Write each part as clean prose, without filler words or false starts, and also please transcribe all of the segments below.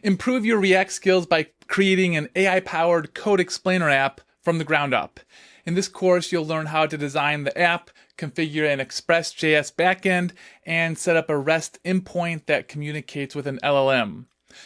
Improve your React skills by creating an AI-powered code explainer app from the ground up. In this course, you'll learn how to design the app, configure an Express.js backend, and set up a REST endpoint that communicates with an LLM.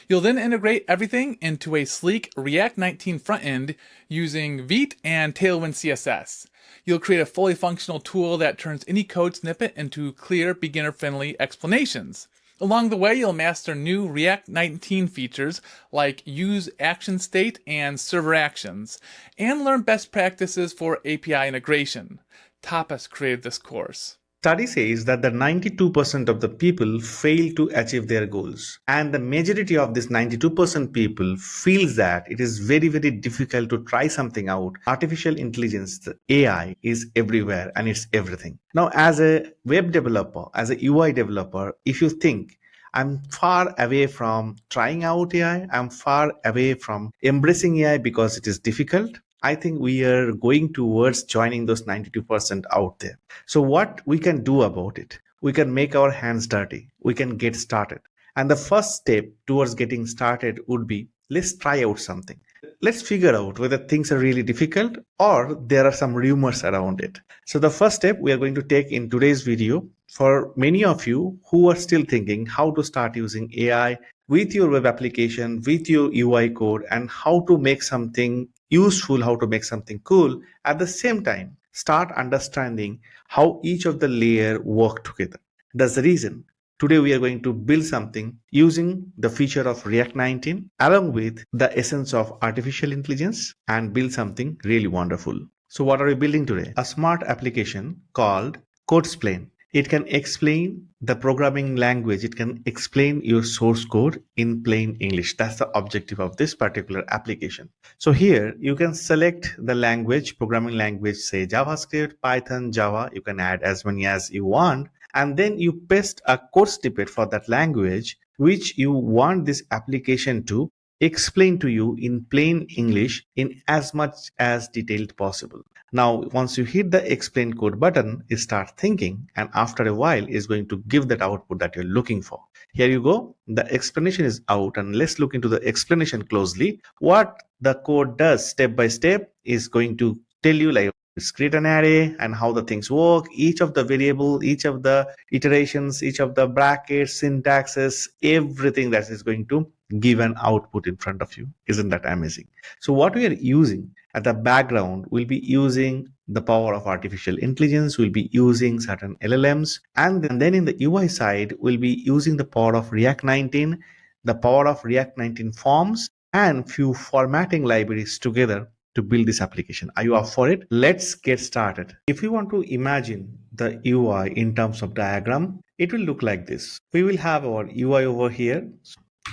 You'll then integrate everything into a sleek React 19 frontend using Vite and TailwindCSS. You'll create a fully functional tool that turns any code snippet into clear, beginner-friendly explanations. Along the way, you'll master new React 19 features like useActionState and server actions, and learn best practices for API integration. Tapas created this course. Study says that the 92% of the people fail to achieve their goals, and the majority of this 92% people feels that it is very difficult to try something out. Artificial intelligence, the AI, is everywhere and it's everything. Now, as a web developer, as a UI developer, if you think I'm far away from trying out AI, I'm far away from embracing AI because it is difficult, I think we are going towards joining those 92% out there. So what we can do about it? We can make our hands dirty. We can get started. And the first step towards getting started would be, let's try out something. Let's figure out whether things are really difficult or there are some rumors around it. So the first step we are going to take in today's video, for many of you who are still thinking how to start using AI with your web application, with your UI code, and how to make something useful, how to make something cool, at the same time start understanding how each of the layer work together. That's the reason today we are going to build something using the feature of React 19 along with the essence of artificial intelligence and build something really wonderful. So what are we building today? A smart application called CodeSplain. It can explain the programming language. It can explain your source code in plain English. That's the objective of this particular application. So here you can select the language, programming language, say JavaScript, Python, Java. You can add as many as you want. And then you paste a code snippet for that language, which you want this application to explain to you in plain English in as much as detailed possible. Now, once you hit the explain code button, it starts thinking, and after a while is going to give that output that you're looking for. Here you go. The explanation is out, and let's look into the explanation closely. What the code does step by step is going to tell you, like, let's create an array and how the things work, each of the variable, each of the iterations, each of the brackets, syntaxes, everything that is going to give an output in front of you. Isn't that amazing? So what we are using at the background, we'll be using the power of artificial intelligence, we'll be using certain LLMs, and then in the UI side, we'll be using the power of React 19, the power of React 19 forms, and few formatting libraries together to build this application. Are you up for it? Let's get started. If you want to imagine the UI in terms of diagram, it will look like this. We will have our UI over here.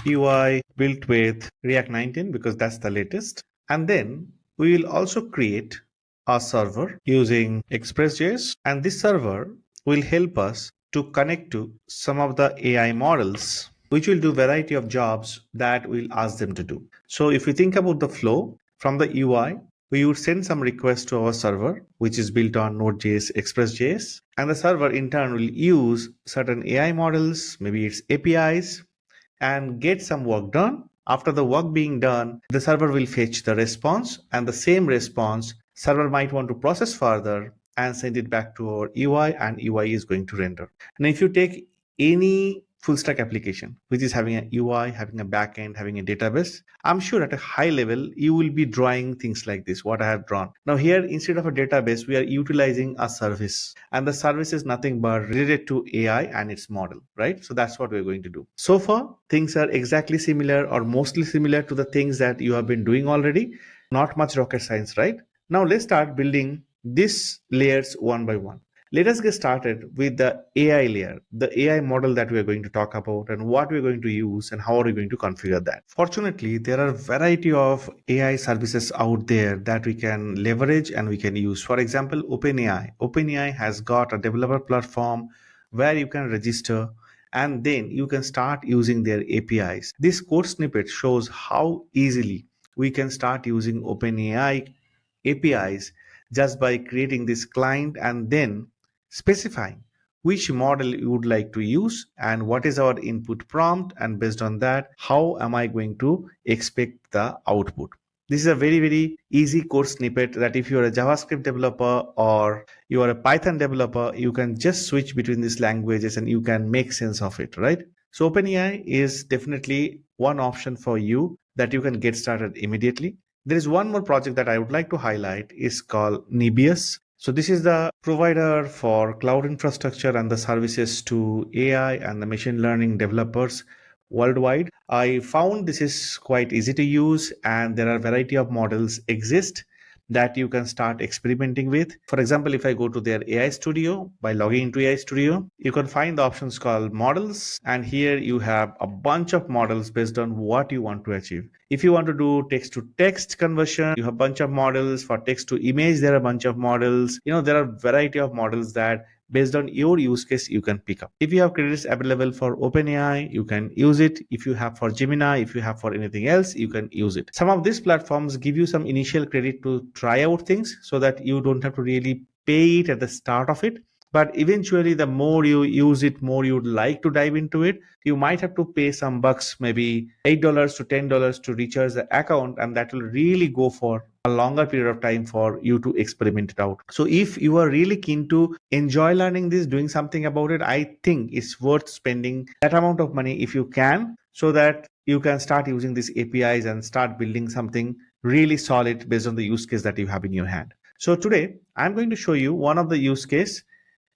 UI built with React 19 because that's the latest. And then we will also create a server using Express.js, and this server will help us to connect to some of the AI models which will do variety of jobs that we'll ask them to do. So if we think about the flow from the UI, we would send some requests to our server, which is built on Node.js, Express.js, and the server in turn will use certain AI models, maybe its APIs, and get some work done. After the work being done, the server will fetch the response, and the same response server might want to process further and send it back to our UI, and UI is going to render. And if you take any full stack application which is having a UI, having a backend, having a database, I'm sure at a high level you will be drawing things like this, what I have drawn. Now here, instead of a database, we are utilizing a service, and the service is nothing but related to AI and its model, right? So that's what we're going to do. So far things are exactly similar or mostly similar to the things that you have been doing already. Not much rocket science, right? Now let's start building these layers one by one. Let us get started with the AI layer, the AI model that we are going to talk about and what we're going to use and how are we going to configure that. Fortunately, there are a variety of AI services out there that we can leverage and we can use. For example, OpenAI. OpenAI has got a developer platform where you can register and then you can start using their APIs. This code snippet shows how easily we can start using OpenAI APIs just by creating this client and then specifying which model you would like to use and what is our input prompt, and based on that, how am I going to expect the output. This is a very, very easy code snippet that if you're a JavaScript developer or you are a Python developer, you can just switch between these languages and you can make sense of it, right? So OpenAI is definitely one option for you that you can get started immediately. There is one more project that I would like to highlight is called Nebius. So this is the provider for cloud infrastructure and the services to AI and the machine learning developers worldwide. I found this is quite easy to use and there are a variety of models exist that you can start experimenting with. For example, if I go to their AI Studio, by logging into AI Studio, you can find the options called models, and here you have a bunch of models based on what you want to achieve. If you want to do text to text conversion, you have a bunch of models. For text to image, there are a bunch of models. There are a variety of models that based on your use case you can pick up. If you have credits available for OpenAI, you can use it. If you have for Gemini, if you have for anything else, you can use it. Some of these platforms give you some initial credit to try out things so that you don't have to really pay it at the start of it. But eventually, the more you use it, more you would like to dive into it. You might have to pay some bucks, maybe $8 to $10 to recharge the account, and that will really go for a longer period of time for you to experiment it out. So if you are really keen to enjoy learning this, doing something about it, I think it's worth spending that amount of money if you can, so that you can start using these APIs and start building something really solid based on the use case that you have in your hand. So today I'm going to show you one of the use case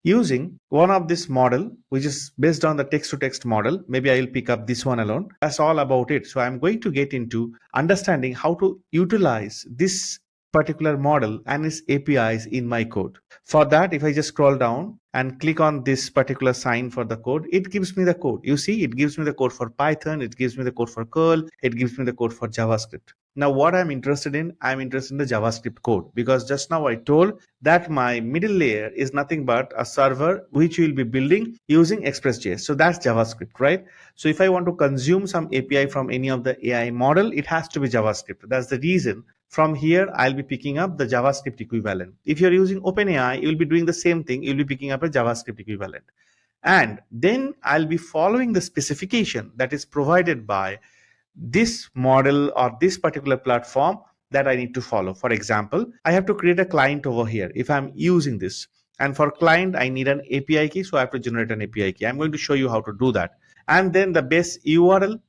using one of this model, which is based on the text to text model. Maybe I'll pick up this one alone. That's all about it. So I'm going to get into understanding how to utilize this particular model and its APIs in my code. For that, if I just scroll down and click on this particular sign for the code, it gives me the code. You see, it gives me the code for Python, it gives me the code for Curl, it gives me the code for JavaScript. Now, what I'm interested in the JavaScript code, because just now I told that my middle layer is nothing but a server which we'll be building using Express.js. So that's JavaScript, right? So if I want to consume some API from any of the AI model, it has to be JavaScript. That's the reason from here I'll be picking up the JavaScript equivalent. If you're using OpenAI, you'll be doing the same thing. You'll be picking up a JavaScript equivalent. And then I'll be following the specification that is provided by this model or this particular platform that I need to follow. For example, I have to create a client over here if I'm using this. And for client, I need an API key. So I have to generate an API key. I'm going to show you how to do that. And then the base URL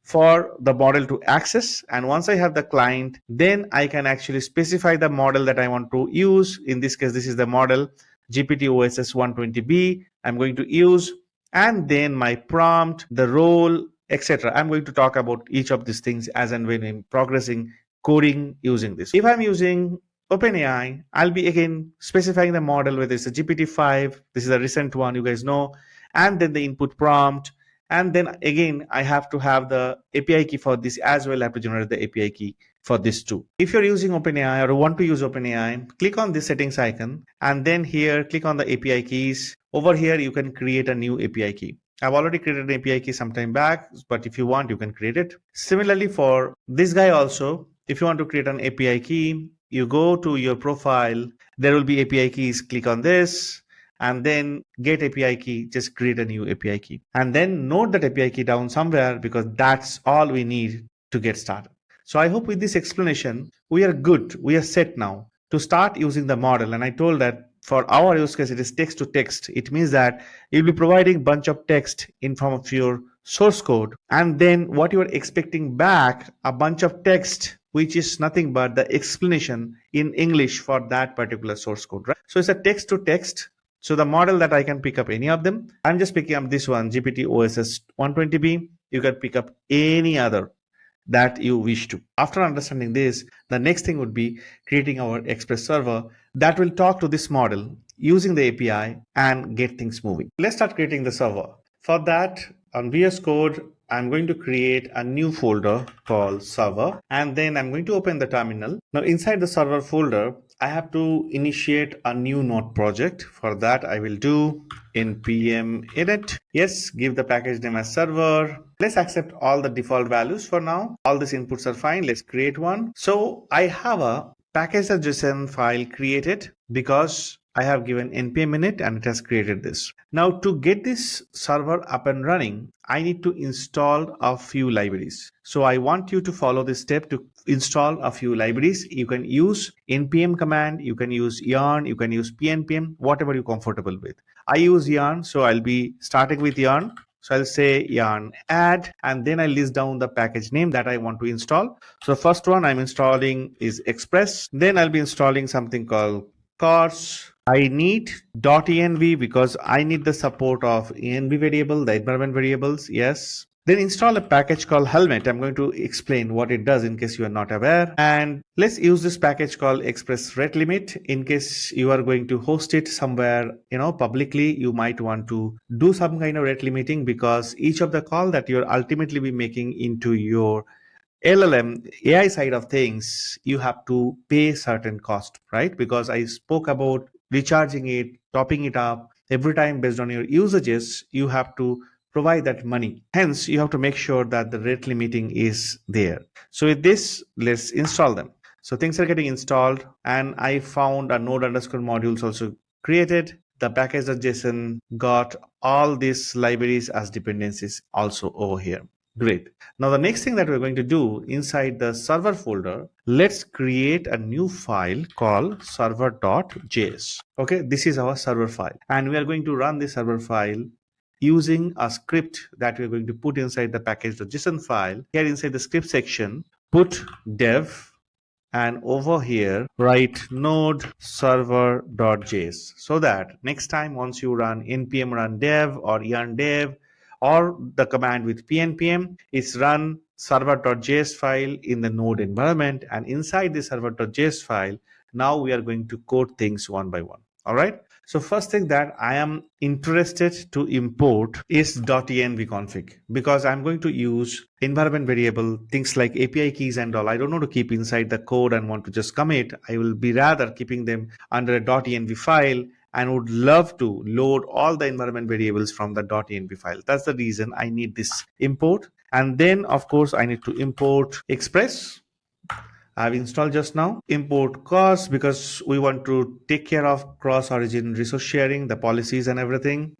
for the model to access. And once I have the client, then I can actually specify the model that I want to use. In this case, this is the model GPT-OSS 120B I'm going to use. And then my prompt, the role, etc. I'm going to talk about each of these things as and when I'm progressing coding using this. If I'm using OpenAI, I'll be again specifying the model, whether it's a GPT-5, this is a recent one, you guys know, and then the input prompt. And then again, I have to have the API key for this as well. I have to generate the API key for this too. If you're using OpenAI or want to use OpenAI, click on this settings icon and then here click on the API keys. Over here, you can create a new API key. I've already created an API key some time back, but if you want, you can create it. Similarly, for this guy also, if you want to create an API key, you go to your profile, there will be API keys, click on this, and then get API key, just create a new API key. And then note that API key down somewhere because that's all we need to get started. So I hope with this explanation, we are good. We are set now to start using the model. And I told that for our use case, it is text to text. It means that you'll be providing a bunch of text in form of your source code. And then what you're expecting back, a bunch of text, which is nothing but the explanation in English for that particular source code, right? So it's a text to text. So the model that I can pick up any of them, I'm just picking up this one, GPT OSS 120B. You can pick up any other that you wish to. After understanding this, the next thing would be creating our Express server that will talk to this model using the API and get things moving. Let's start creating the server. For that, on VS Code, I'm going to create a new folder called server, and then I'm going to open the terminal. Now inside the server folder, I have to initiate a new node project. For that, I will do npm init. Yes, give the package name as server. Let's accept all the default values for now. All these inputs are fine. Let's create one. So I have a package.json file created because I have given npm init and it has created this. Now to get this server up and running, I need to install a few libraries. So I want you to follow this step to install a few libraries. You can use npm command, you can use yarn, you can use pnpm, whatever you're comfortable with. I use yarn, so I'll be starting with yarn. So I'll say yarn add, and then I list down the package name that I want to install. So the first one I'm installing is Express. Then I'll be installing something called cars. I need .env because I need the support of env variable, the environment variables. Yes. Then install a package called helmet. I'm going to explain what it does in case you are not aware. And let's use this package called express rate limit. In case you are going to host it somewhere, publicly, you might want to do some kind of rate limiting, because each of the call that you're ultimately be making into your LLM AI side of things, you have to pay certain cost, right? Because I spoke about recharging it, topping it up every time based on your usages, you have to provide that money. Hence, you have to make sure that the rate limiting is there. So with this, let's install them. So things are getting installed, and I found a node underscore modules also created. The package.json got all these libraries as dependencies also over here. Great. Now the next thing that we're going to do inside the server folder, let's create a new file called server.js. Okay, this is our server file, and we are going to run the server file using a script that we're going to put inside the package.json file. Here inside the script section, put dev, and over here write node server.js, so that next time once you run npm run dev or yarn dev or the command with pnpm, it's run server.js file in the node environment, and inside the server.js file, now we are going to code things one by one. All right. So first thing that I am interested to import is .env config, because I'm going to use environment variable, things like API keys and all. I don't want to keep inside the code and want to just commit. I will be rather keeping them under a .env file, and would love to load all the environment variables from the .env file. That's the reason I need this import. And then of course I need to import Express. I've installed just now. Import cars, because we want to take care of cross origin resource sharing, the policies and everything.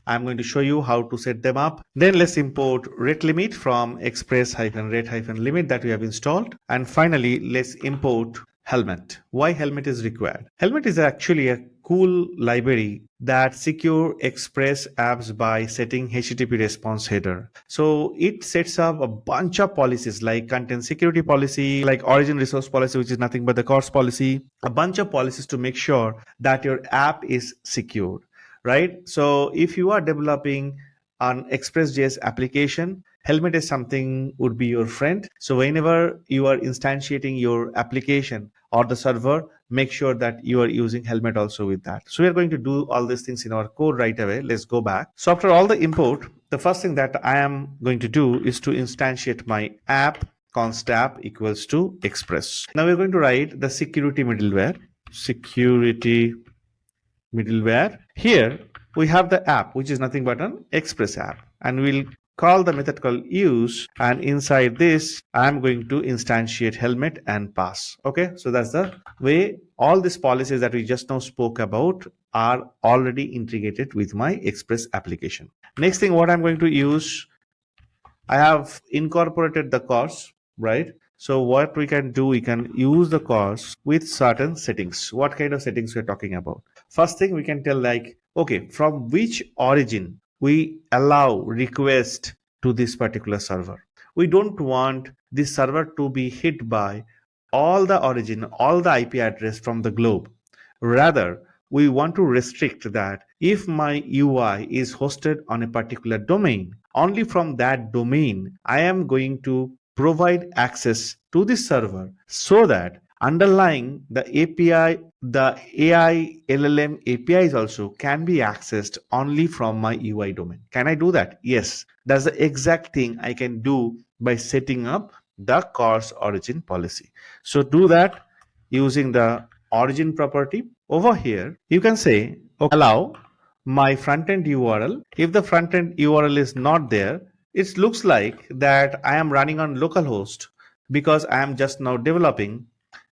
I'm going to show you how to set them up. Then let's import rate limit from express-rate-limit that we have installed. And finally, let's import helmet. Why helmet is required? Helmet is actually a cool library that secure Express apps by setting HTTP response header. So it sets up a bunch of policies like content security policy, like origin resource policy, which is nothing but the CORS policy, a bunch of policies to make sure that your app is secured, right? So if you are developing an Express.js application, helmet is something would be your friend. So whenever you are instantiating your application or the server, make sure that you are using helmet also with that. So we are going to do all these things in our code right away. Let's go back. So after all the import, the first thing that I am going to do is to instantiate my app const app equals to Express. Now we're going to write the security middleware. Here we have the app, which is nothing but an Express app, and we'll call the method called use, and inside this I'm going to instantiate helmet and pass. Okay, so that's the way all these policies that we just now spoke about are already integrated with my Express application. Next thing, what I'm going to use, I have incorporated the CORS, right? So what we can do, we can use the CORS with certain settings. What kind of settings we're talking about? First thing, we can tell like, okay, from which origin we allow request to this particular server. We don't want this server to be hit by all the origin, all the IP address from the globe. Rather, we want to restrict that if my UI is hosted on a particular domain, only from that domain, I am going to provide access to the server, so that underlying the API, the AI LLM APIs also can be accessed only from my UI domain. Can I do that? Yes, that's the exact thing I can do by setting up the CORS origin policy. So do that using the origin property. Over here, you can say, okay, allow my front-end URL. If the front-end URL is not there, it looks like that I am running on localhost, because I am just now developing,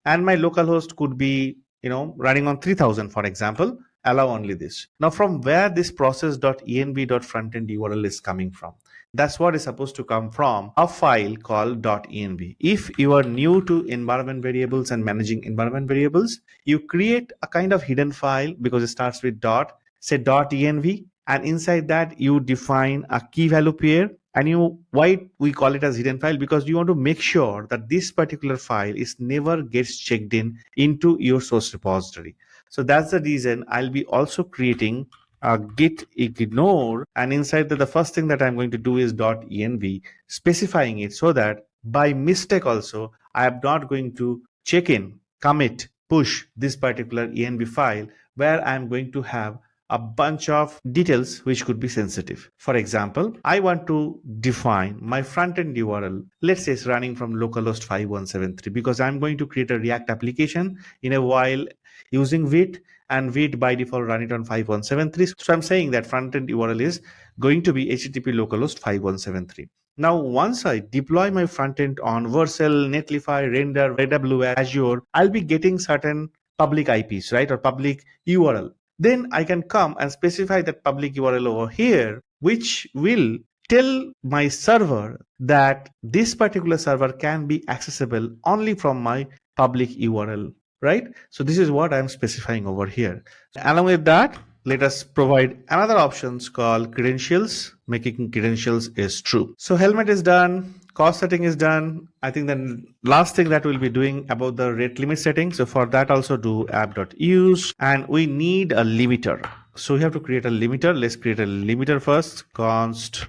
and my localhost could be running on 3000, for example. allow only this. Now, from where this process.env.frontend URL is coming from? That's what is supposed to come from a file called .env. If you are new to environment variables and managing environment variables, you create a kind of hidden file because it starts with dot, say .env, and inside that you define a key value pair. And why we call it as hidden file? Because you want to make sure that this particular file is never gets checked in into your source repository. So that's the reason I'll be also creating a git ignore, and inside that the first thing that I'm going to do is .env, specifying it so that by mistake also I am not going to check in, commit, push this particular env file where I'm going to have a bunch of details which could be sensitive. For example, I want to define my front-end URL. Let's say it's running from localhost 5173 because I'm going to create a React application in a while using Vite, and Vite by default run it on 5173. So I'm saying that front-end URL is going to be HTTP localhost 5173. Now, once I deploy my front-end on Vercel, Netlify, Render, AWS, Azure, I'll be getting certain public IPs, right, or public URL. Then I can come and specify that public URL over here, which will tell my server that this particular server can be accessible only from my public URL, right? So this is what I'm specifying over here. Along with that, let us provide another options called credentials. Making credentials is true. So helmet is done. Cost setting is done. I think the last thing that we'll be doing about the rate limit setting. So for that also do app.use, and we need a limiter. So we have to create a limiter. Let's create a limiter first. Const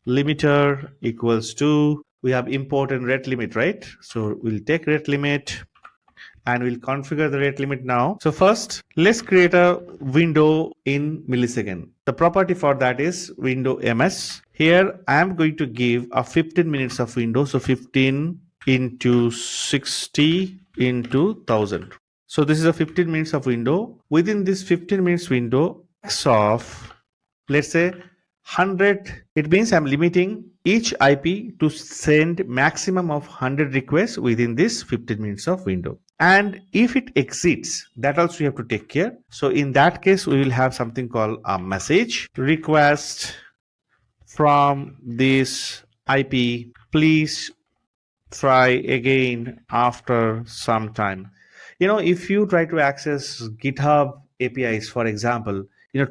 limiter equals to, we have import and rate limit, right? So we'll take rate limit and we'll configure the rate limit now. So first, let's create a window in millisecond. The property for that is window ms. Here, I am going to give a 15 minutes of window. So 15 into 60 into 1000. So this is a 15 minutes of window. Within this 15 minutes window, X of, let's say 100, it means I'm limiting each IP to send maximum of 100 requests within this 15 minutes of window. And if it exceeds, that also you have to take care. So in that case, we will have something called a message request from this IP. Please try again after some time. If you try to access GitHub APIs, for example,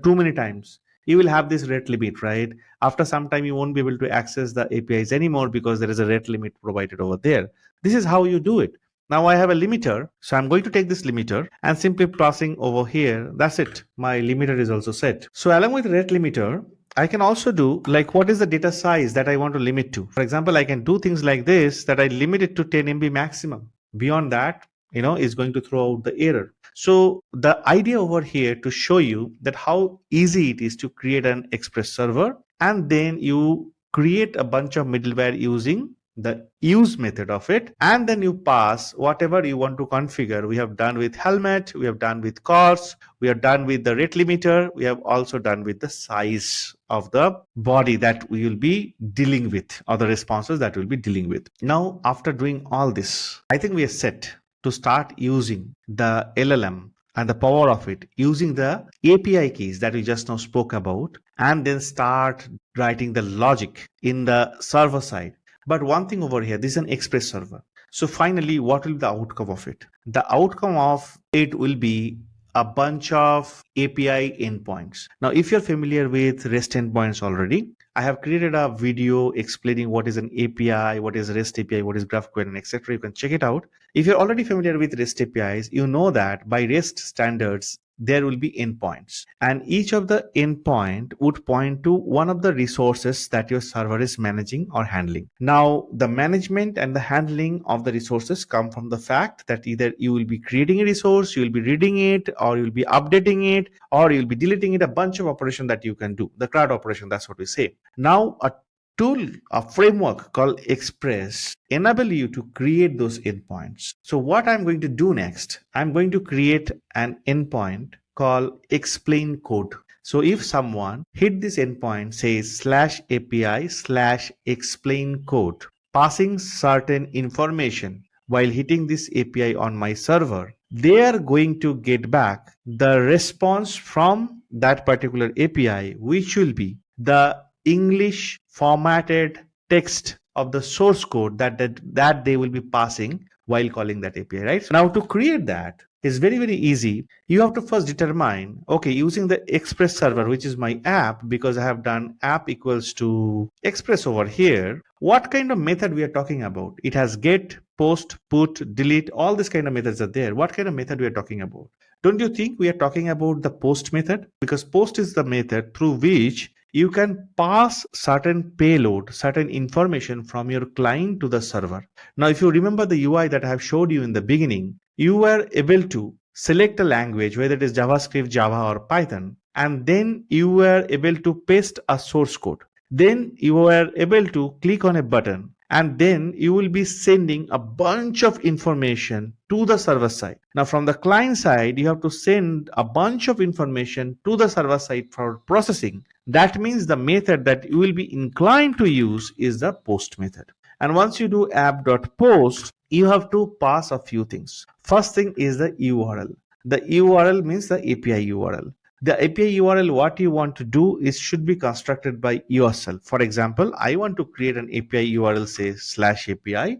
too many times, you will have this rate limit, right? After some time, you won't be able to access the APIs anymore because there is a rate limit provided over there. This is how you do it. Now I have a limiter, so I'm going to take this limiter and simply passing over here. That's it. My limiter is also set. So along with rate limiter, I can also do like what is the data size that I want to limit to. For example, I can do things like this, that I limit it to 10 MB maximum. Beyond that, is going to throw out the error. So the idea over here to show you that how easy it is to create an Express server, and then you create a bunch of middleware using the use method of it, and then you pass whatever you want to configure. We have done with helmet, we have done with cost, we have done with the rate limiter, we have also done with the size of the body that we will be dealing with, or the responses that we'll be dealing with. Now, after doing all this, I think we are set to start using the LLM and the power of it, using the API keys that we just now spoke about, and then start writing the logic in the server side. But one thing over here, this is an Express server. So finally, what will be the outcome of it? The outcome of it will be a bunch of API endpoints. Now, if you're familiar with REST endpoints already, I have created a video explaining what is an API, what is REST API, what is GraphQL, and etc. You can check it out. If you're already familiar with REST APIs, you know that by REST standards, there will be endpoints, and each of the endpoint would point to one of the resources that your server is managing or handling. Now, the management and the handling of the resources come from the fact that either you will be creating a resource, you will be reading it, or you will be updating it, or you'll be deleting it, a bunch of operation that you can do. The CRUD operation, that's what we say. Now, a tool, a framework called Express enable you to create those endpoints. So what I'm going to do next, I'm going to create an endpoint called explain code. So if someone hit this endpoint, says /API/explain code, passing certain information while hitting this API on my server, they are going to get back the response from that particular API, which will be the English formatted text of the source code that they will be passing while calling that API, right? So now to create that is very, very easy. You have to first determine, okay, using the Express server, which is my app, because I have done app equals to Express over here, what kind of method we are talking about? It has get, post, put, delete, all these kind of methods are there. What kind of method we are talking about? Don't you think we are talking about the post method? Because post is the method through which you can pass certain payload, certain information from your client to the server. Now, if you remember the UI that I have showed you in the beginning, you were able to select a language, whether it is JavaScript, Java, or Python, and then you were able to paste a source code. Then you were able to click on a button, and then you will be sending a bunch of information to the server side. Now, from the client side, you have to send a bunch of information to the server side for processing. That means the method that you will be inclined to use is the post method. And once you do app.post, you have to pass a few things. First thing is the URL. The URL means the API URL. The API URL, what you want to do is should be constructed by yourself. For example, I want to create an API URL, say /API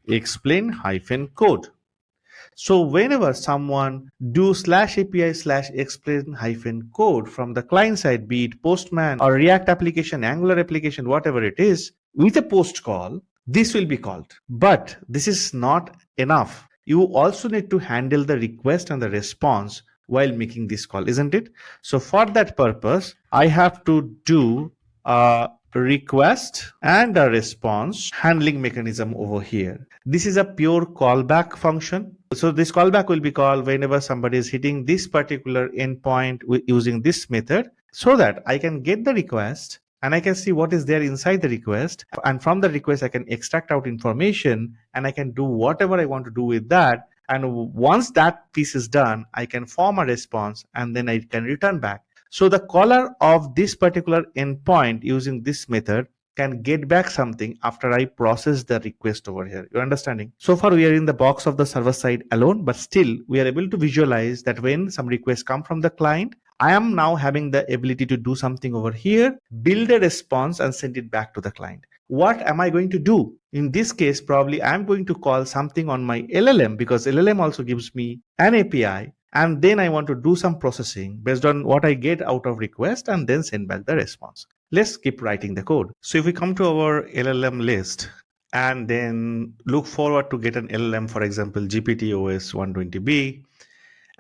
/explain-code. So whenever someone do /API /explain-code from the client side, be it Postman or React application, Angular application, whatever it is, with a post call, this will be called. But this is not enough. You also need to handle the request and the response while making this call, isn't it? So for that purpose, I have to do a request and a response handling mechanism over here. This is a pure callback function. So this callback will be called whenever somebody is hitting this particular endpoint using this method, so that I can get the request and I can see what is there inside the request. And from the request, I can extract out information and I can do whatever I want to do with that. And once that piece is done, I can form a response and then I can return back. So the caller of this particular endpoint using this method can get back something after I process the request over here. You're understanding? So far, we are in the box of the server side alone, but still we are able to visualize that when some requests come from the client, I am now having the ability to do something over here, build a response and send it back to the client. What am I going to do? In this case, probably I'm going to call something on my LLM, because LLM also gives me an API. And then I want to do some processing based on what I get out of request and then send back the response. Let's keep writing the code. So if we come to our LLM list and then look forward to get an LLM, for example, GPT-OS 120B,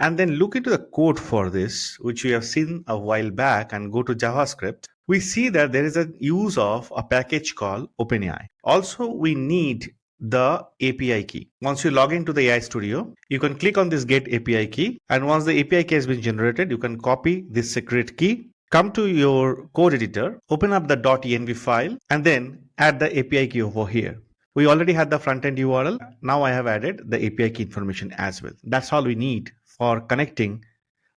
and then look into the code for this, which we have seen a while back, and go to JavaScript, we see that there is a use of a package called OpenAI. Also, we need the API key. Once you log into the AI Studio, you can click on this get API key. And once the API key has been generated, you can copy this secret key, come to your code editor, open up the .env file, and then add the API key over here. We already had the front-end URL. Now I have added the API key information as well. That's all we need for connecting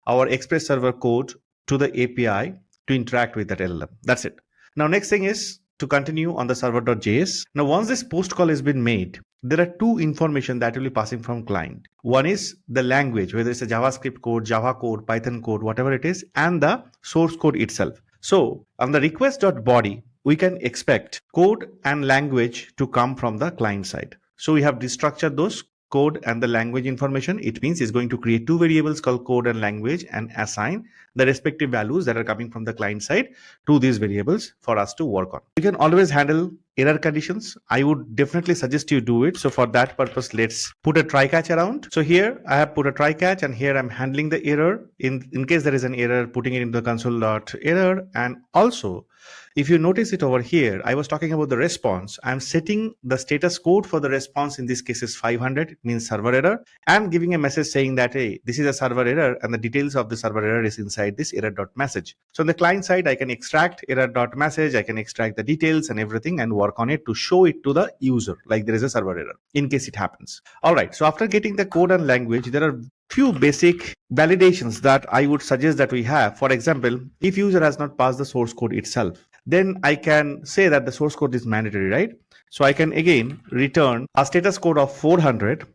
our Express server code to the API to interact with that LLM. That's it. Now, next thing is to continue on the server.js. Now, once this post call has been made, there are two information that will be passing from client. One is the language, whether it's a JavaScript code, Java code, Python code, whatever it is, and the source code itself. So on the request.body, we can expect code and language to come from the client side. So we have destructured those code and the language information. It means it's going to create two variables called code and language and assign the respective values that are coming from the client side to these variables for us to work on. You can always handle error conditions. I would definitely suggest you do it. So for that purpose, let's put a try catch around. So here I have put a try catch, and here I'm handling the error. In case there is an error, putting it into the console.error. And also, if you notice it over here, I was talking about the response. I'm setting the status code for the response. In this case is 500, it means server error, and giving a message saying that, hey, this is a server error and the details of the server error is inside this error.message. So on the client side, I can extract error.message, I can extract the details and everything and work on it to show it to the user, like there is a server error in case it happens. All right, so after getting the code and language, there are few basic validations that I would suggest that we have. For example, if user has not passed the source code itself, then I can say that the source code is mandatory, right? So I can again return a status code of 400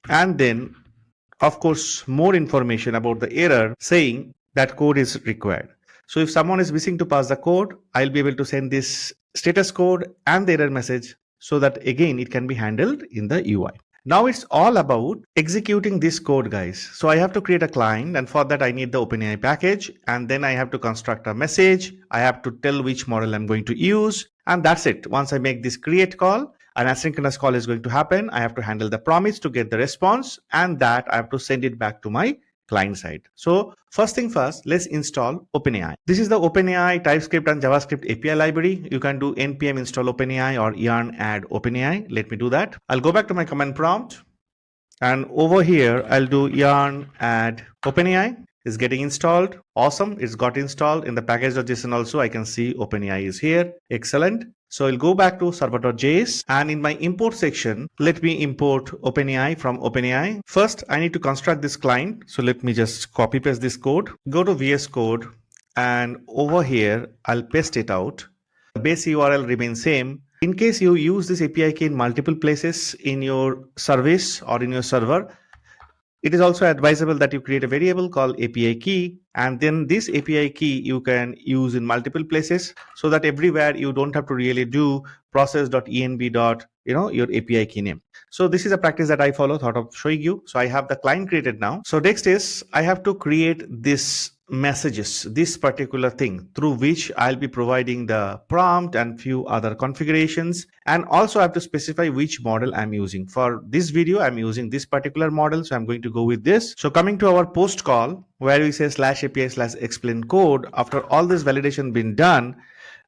and then of course, more information about the error saying that code is required. So if someone is missing to pass the code, I'll be able to send this status code and the error message so that again it can be handled in the UI. Now it's all about executing this code, guys. So I have to create a client, and for that I need the OpenAI package, and then I have to construct a message. I have to tell which model I'm going to use, and that's it. Once I make this create call, an asynchronous call is going to happen. I have to handle the promise to get the response, and that I have to send it back to my client side. So first thing first, let's install OpenAI. This is the OpenAI TypeScript and JavaScript API library. You can do npm install OpenAI or yarn add OpenAI. Let me do that. I'll go back to my command prompt, and over here I'll do yarn add OpenAI. Is getting installed. Awesome. It's got installed. In the package.json also I can see OpenAI is here. Excellent. So I'll go back to server.js, and in my import section, let me import OpenAI from OpenAI. First, I need to construct this client. So let me just copy paste this code. Go to VS Code, and over here, I'll paste it out. The base URL remains same. In case you use this API key in multiple places in your service or in your server, it is also advisable that you create a variable called API key, and then this API key you can use in multiple places so that everywhere you don't have to really do process.env. Your API key name. So this is a practice that I follow, thought of showing you. So I have the client created now. So next is I have to create this messages, this particular thing through which I'll be providing the prompt and few other configurations, and also I have to specify which model I'm using. For this video, I'm using this particular model, so I'm going to go with this. So coming to our post call where we say /API/explain code, after all this validation been done,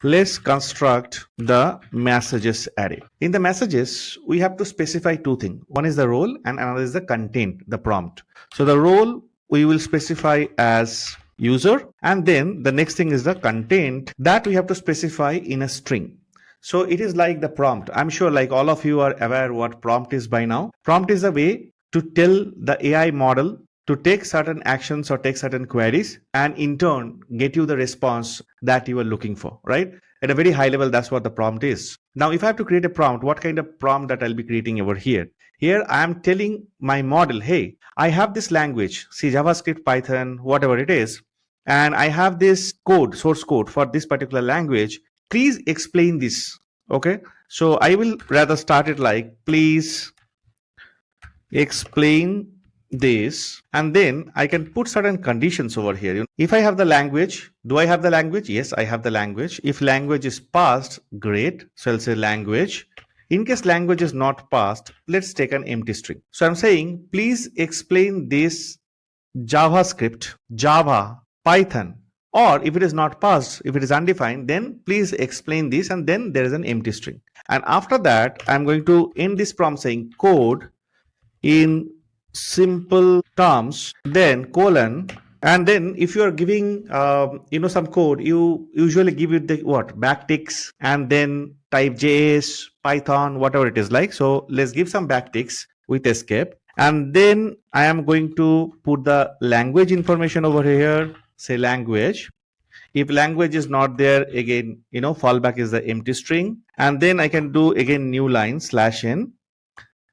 let's construct the messages array. In the messages, we have to specify two things. One is the role and another is the content, the prompt. So the role we will specify as user, and then the next thing is the content that we have to specify in a string. So it is like the prompt. I'm sure like all of you are aware what prompt is by now. Prompt is a way to tell the AI model to take certain actions or take certain queries and in turn get you the response that you are looking for, right? At a very high level, that's what the prompt is. Now, if I have to create a prompt, what kind of prompt that I'll be creating over here? Here, I am telling my model, hey, I have this language, C, JavaScript, Python, whatever it is, and I have this code, source code for this particular language. Please explain this, okay? So I will rather start it like, please explain this, and then I can put certain conditions over here. If I have the language, do I have the language? Yes, I have the language. If language is passed, great. So I'll say language. In case language is not passed, let's take an empty string. So I'm saying, please explain this JavaScript, Java, Python, or if it is not passed, if it is undefined, then please explain this, and then there is an empty string. And after that, I'm going to end this prompt saying code in simple terms, then colon, and then if you are giving some code, you usually give it the backticks, and then type JS, Python, whatever it is like. So let's give some backticks with escape, and then I am going to put the language information over here, say language. If language is not there, again, fallback is the empty string, and then I can do again new line /n.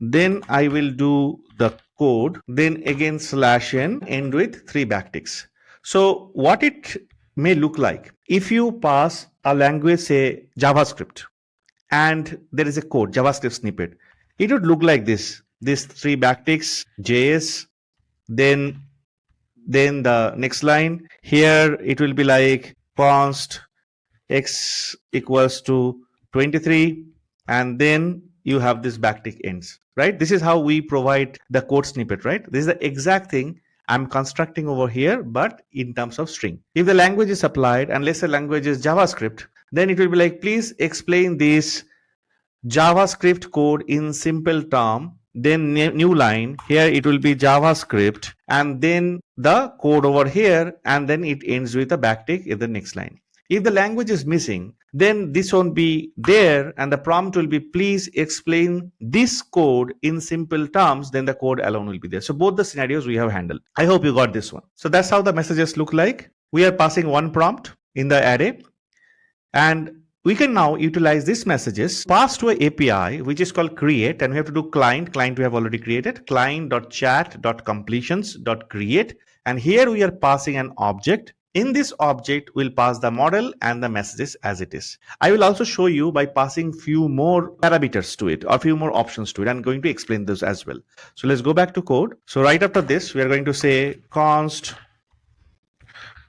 Then I will do the code, then again /n, end with 3 backticks. So what it may look like, if you pass a language, say JavaScript, and there is a code, JavaScript snippet, it would look like this 3 backticks, JS, then the next line, here it will be like const x equals to 23, and then you have this backtick ends, right? This is how we provide the code snippet, right? This is the exact thing I'm constructing over here, but in terms of string. If the language is applied, and let's say language is JavaScript, then it will be like, please explain this JavaScript code in simple term, then new line, here it will be JavaScript, and then the code over here, and then it ends with a backtick in the next line. If the language is missing, then this won't be there, and the prompt will be, please explain this code in simple terms, then the code alone will be there. So both the scenarios we have handled. I hope you got this one. So that's how the messages look like. We are passing one prompt in the array, and We can now utilize these messages, pass to an API, which is called create, and we have to do client we have already created, client.chat.completions.create, and here we are passing an object. In this object, we'll pass the model and the messages as it is. I will also show you by passing few more parameters to it or few more options to it. I'm going to explain this as well. So let's go back to code. So right after this, we are going to say const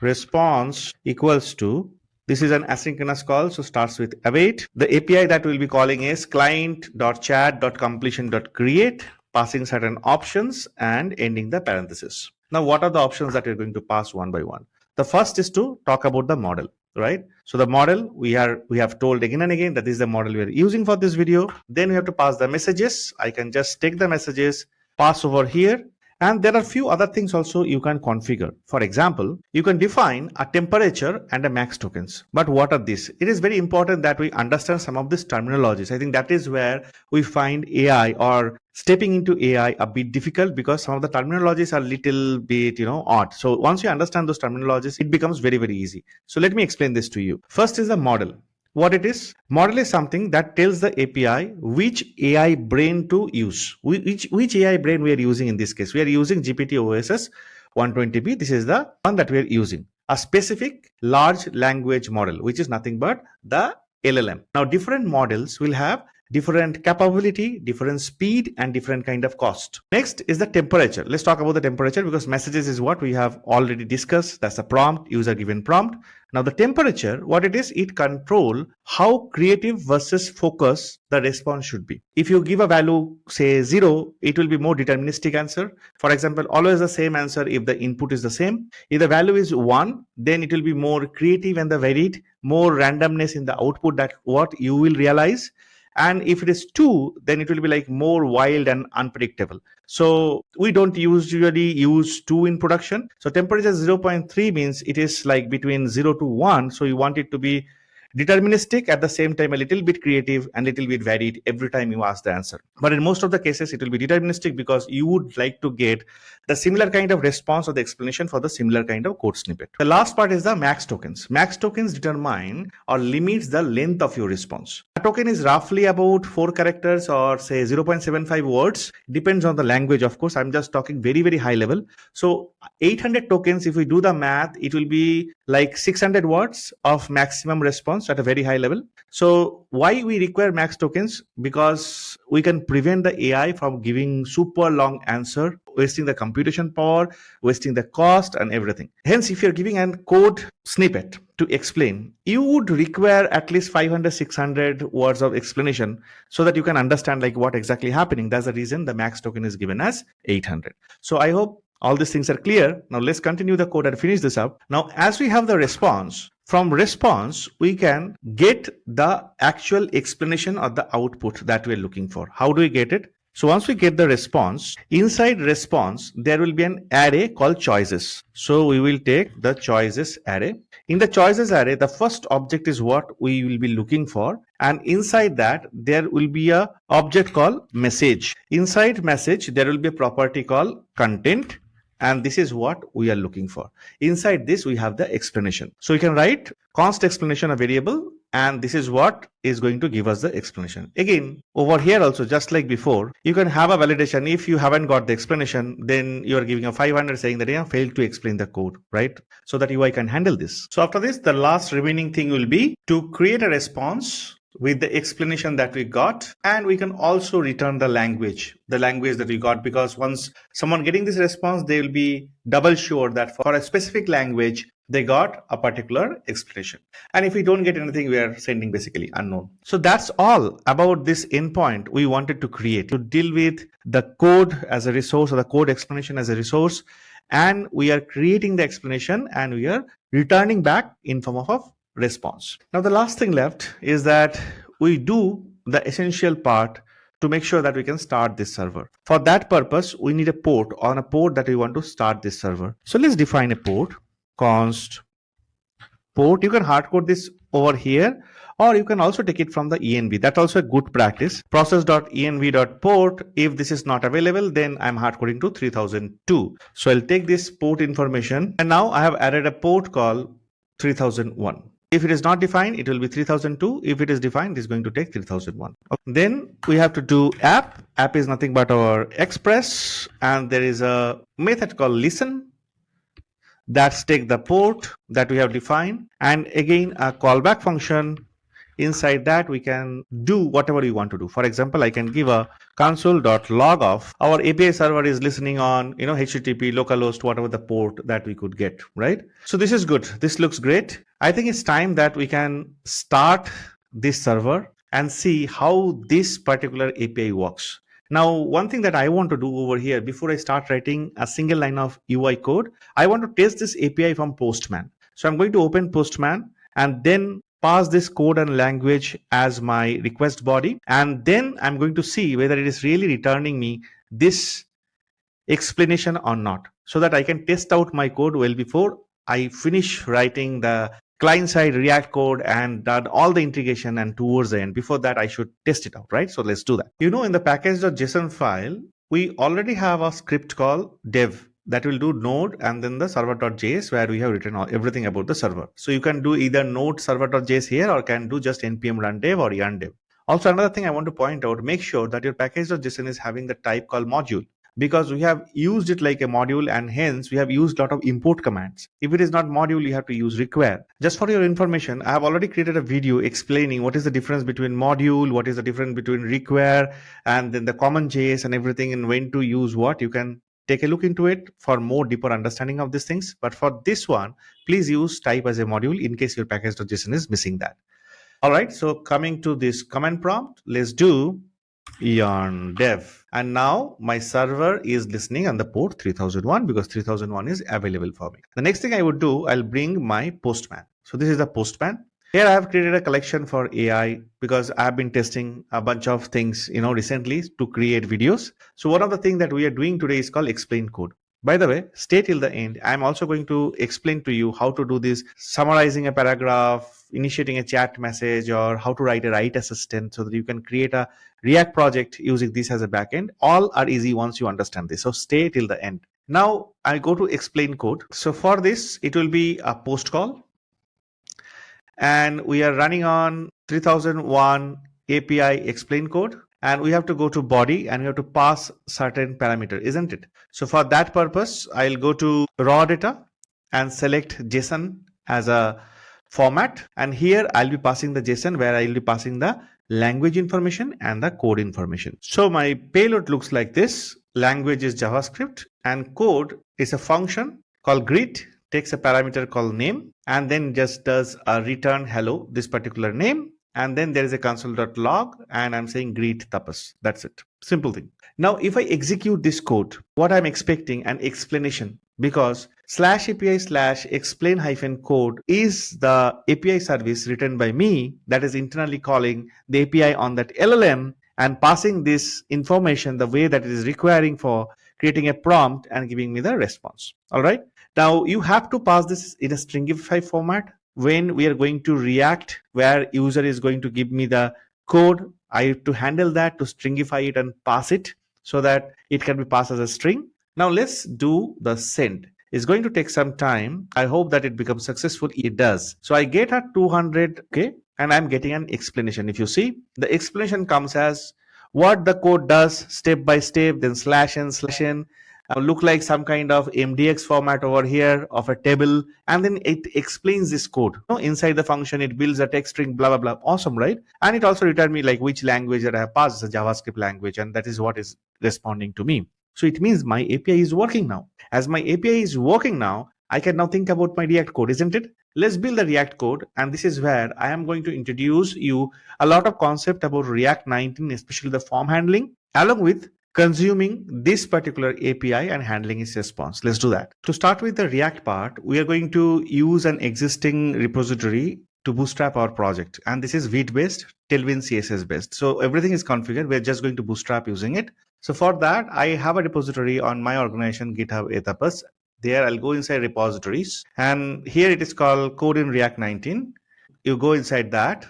response equals to, this is an asynchronous call, so starts with await. The API that we'll be calling is client.chat.completion.create, passing certain options and ending the parenthesis. Now, what are the options that we're going to pass one by one? The first is to talk about the model, right? So the model we have told again and again that this is the model we are using for this video. Then we have to pass the messages. I can just take the messages, pass over here. And there are few other things also you can configure. For example, you can define a temperature and a max tokens. But what are these? It is very important that we understand some of these terminologies. I think that is where we find AI or stepping into AI a bit difficult, because some of the terminologies are little bit, odd. So once you understand those terminologies, it becomes very, very easy. So let me explain this to you. First is the model. What it is? Model is something that tells the API which AI brain to use. Which AI brain we are using in this case. We are using GPT-OSS 120B. This is the one that we are using. A specific large language model, which is nothing but the LLM. Now, different models will have different capability, different speed, and different kind of cost. Next is the temperature. Let's talk about the temperature, because messages is what we have already discussed. That's a prompt, user given prompt. Now the temperature, what it is, it control how creative versus focus the response should be. If you give a value, say 0, it will be more deterministic answer. For example, always the same answer if the input is the same. If the value is 1, then it will be more creative and the varied, more randomness in the output that what you will realize. And if it is 2, then it will be like more wild and unpredictable. So we don't usually use 2 in production. So temperature 0.3 means it is like between 0 to 1. So you want it to be deterministic, at the same time a little bit creative and little bit varied every time you ask the answer. But in most of the cases, it will be deterministic, because you would like to get the similar kind of response or the explanation for the similar kind of code snippet. The last part is the max tokens. Max tokens determine or limits the length of your response. A token is roughly about 4 characters or say 0.75 words. Depends on the language, of course. I'm just talking very, very high level. So 800 tokens, if we do the math, it will be like 600 words of maximum response at a very high level. So why we require max tokens? Because we can prevent the AI from giving super long answer, wasting the computation power, wasting the cost and everything. Hence, if you're giving a code snippet to explain, you would require at least 500, 600 words of explanation so that you can understand like what exactly happening. That's the reason the max token is given as 800. So I hope all these things are clear. Now let's continue the code and finish this up. Now, as we have the response, from response, we can get the actual explanation or the output that we're looking for. How do we get it? So once we get the response, inside response, there will be an array called choices. So we will take the choices array. In the choices array, the first object is what we will be looking for. And inside that, there will be a object called message. Inside message, there will be a property called content. And this is what we are looking for. Inside this, we have the explanation. So you can write const explanation a variable, and this is what is going to give us the explanation. Again, over here also, just like before, you can have a validation. If you haven't got the explanation, then you are giving a 500 saying that you failed to explain the code, right? So that UI can handle this. So after this, the last remaining thing will be to create a response with the explanation that we got, and we can also return the language that we got, because once someone getting this response, they will be double sure that for a specific language they got a particular explanation. And if we don't get anything, we are sending basically unknown. So that's all about this endpoint we wanted to create to deal with the code as a resource or the code explanation as a resource, and we are creating the explanation and we are returning back in form of response. Now the last thing left is that we do the essential part to make sure that we can start this server. For that purpose, we need a port on a port that we want to start this server. So let's define a port, const port. You can hardcode this over here, or you can also take it from the env. That's also a good practice. Process.env.port. If this is not available, then I'm hardcoding to 3002. So I'll take this port information, and now I have added a port called 3001. If it is not defined, it will be 3002. If it is defined, it is going to take 3001. Okay. Then we have to do app. App is nothing but our express, and there is a method called listen. That's take the port that we have defined, and again a callback function. Inside that we can do whatever you want to do. For example, I can give a console.log of our API server is listening on HTTP localhost, whatever the port that we could get, right? So this is good. This looks great. I think it's time that we can start this server and see how this particular API works. Now, one thing that I want to do over here before I start writing a single line of UI code, I want to test this API from Postman. So I'm going to open Postman and then pass this code and language as my request body, and then I'm going to see whether it is really returning me this explanation or not, so that I can test out my code well before I finish writing the client side React code and done all the integration, and towards the end, before that I should test it out, right? So let's do that. In the package.json file, we already have a script called dev that will do node and then the server.js, where we have written everything about the server. So you can do either node server.js here, or can do just npm run dev or yarn dev. Also, another thing I want to point out, make sure that your package.json is having the type called module, because we have used it like a module, and hence we have used a lot of import commands. If it is not module, you have to use require. Just for your information, I have already created a video explaining what is the difference between module, what is the difference between require, and then the common JS and everything, and when to use what. You can take a look into it for more deeper understanding of these things. But for this one, please use type as a module in case your package.json is missing that. All right, so coming to this command prompt, let's do yarn dev, and now my server is listening on the port 3001 because 3001 is available for me. The next thing I would do, I'll bring my Postman. So this is the Postman. Here I have created a collection for AI because I've been testing a bunch of things recently to create videos. So one of the things that we are doing today is called explain code. By the way, stay till the end. I'm also going to explain to you how to do this, summarizing a paragraph, initiating a chat message, or how to write a write assistant so that you can create a React project using this as a backend. All are easy once you understand this. So stay till the end. Now I go to explain code. So for this, it will be a post call, and we are running on 3001 API explain code. And we have to go to body and we have to pass certain parameter, isn't it? So for that purpose, I'll go to raw data and select JSON as a format. And here I'll be passing the JSON, where I'll be passing the language information and the code information. So my payload looks like this. Language is JavaScript, and code is a function called greet, takes a parameter called name, and then just does a return hello, this particular name. And then there is a console.log, and I'm saying greet tapas. That's it. Simple thing. Now, if I execute this code, what I'm expecting an explanation, because /API/explain-code is the API service written by me that is internally calling the API on that LLM and passing this information the way that it is requiring for creating a prompt and giving me the response. All right. Now you have to pass this in a stringify format. When we are going to React, where user is going to give me the code, I have to handle that, to stringify it and pass it so that it can be passed as a string. Now let's do the send. It's going to take some time. I hope that it becomes successful. It does. So I get a 200, okay, and I'm getting an explanation. If you see, the explanation comes as what the code does step by step, then /n/n. Look like some kind of MDX format over here of a table, and then it explains this code. Inside the function, it builds a text string, blah, blah, blah. Awesome, right? And it also returns me like which language that I have passed, a JavaScript language, and that is what is responding to me. So it means my API is working now. As my API is working now, I can now think about my React code, isn't it? Let's build the React code, and this is where I am going to introduce you a lot of concept about React 19, especially the form handling, along with consuming this particular API and handling its response. Let's do that. To start with the React part, we are going to use an existing repository to bootstrap our project. And this is Vite based, TailwindCSS based. So everything is configured. We're just going to bootstrap using it. So for that, I have a repository on my organization, GitHub Etapus. There I'll go inside repositories. And here it is called Code in React 19. You go inside that.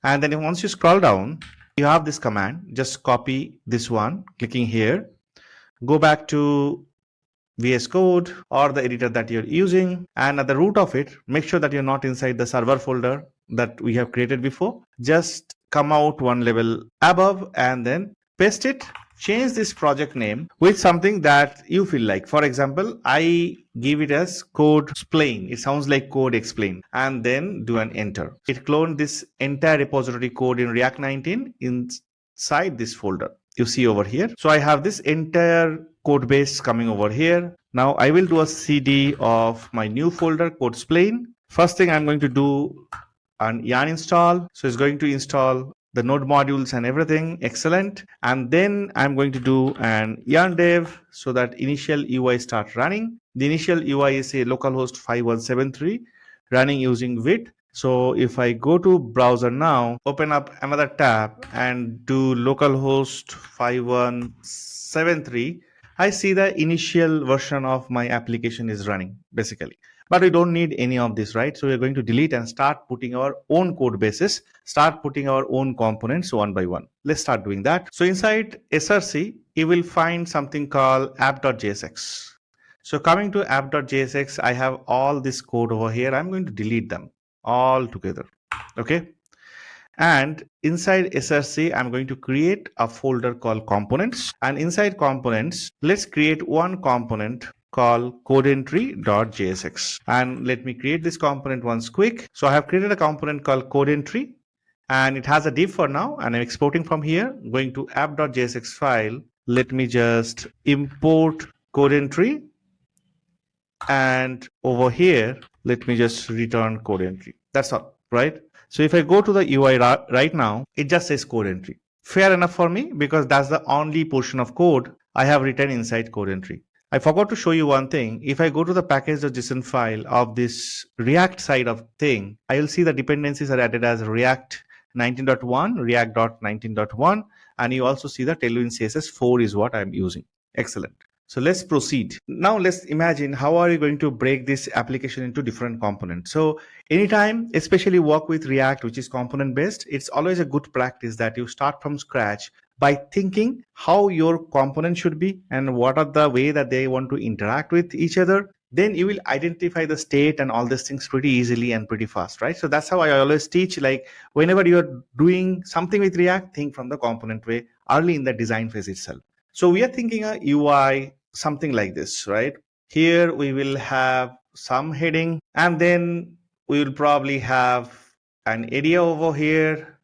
And then once you scroll down, you have this command. Just copy this one, clicking here. Go back to VS Code or the editor that you're using. And at the root of it, make sure that you're not inside the server folder that we have created before. Just come out one level above and then paste it. Change this project name with something that you feel like. For example, I give it as code explain. It sounds like code explain, and then do an enter. It cloned this entire repository code in React 19 inside this folder you see over here. So I have this entire code base coming over here. Now I will do a CD of my new folder code explain. First thing I'm going to do an yarn install. So it's going to install the node modules and everything. Excellent. And then I'm going to do an yarn dev so that initial UI start running. The initial UI is a localhost 5173 running using Vite. So if I go to browser now, open up another tab and do localhost 5173, I see the initial version of my application is running basically. But we don't need any of this, right? So we're going to delete and start putting our own code bases, start putting our own components one by one. Let's start doing that. So inside SRC, you will find something called app.jsx. So coming to app.jsx, I have all this code over here. I'm going to delete them all together. Okay. And inside SRC, I'm going to create a folder called components. And inside components, let's create one component called codeentry.jsx. And let me create this component once quick. So I have created a component called codeentry, and it has a div for now, and I'm exporting from here, going to app.jsx file. Let me just import codeentry, and over here, let me just return codeentry. That's all, right? So if I go to the UI right now, it just says codeentry. Fair enough for me because that's the only portion of code I have written inside codeentry. I forgot to show you one thing. If I go to the package.json file of this React side of thing, I will see the dependencies are added as React 19.1, React.19.1, and you also see the TailwindCSS 4 is what I'm using. Excellent. So let's proceed. Now let's imagine how are you going to break this application into different components. So anytime, especially work with React, which is component based, it's always a good practice that you start from scratch by thinking how your component should be and what are the way that they want to interact with each other. Then you will identify the state and all these things pretty easily and pretty fast, right? So that's how I always teach, like whenever you're doing something with React, think from the component way early in the design phase itself. So we are thinking a UI something like this, right? Here we will have some heading, and then we will probably have an area over here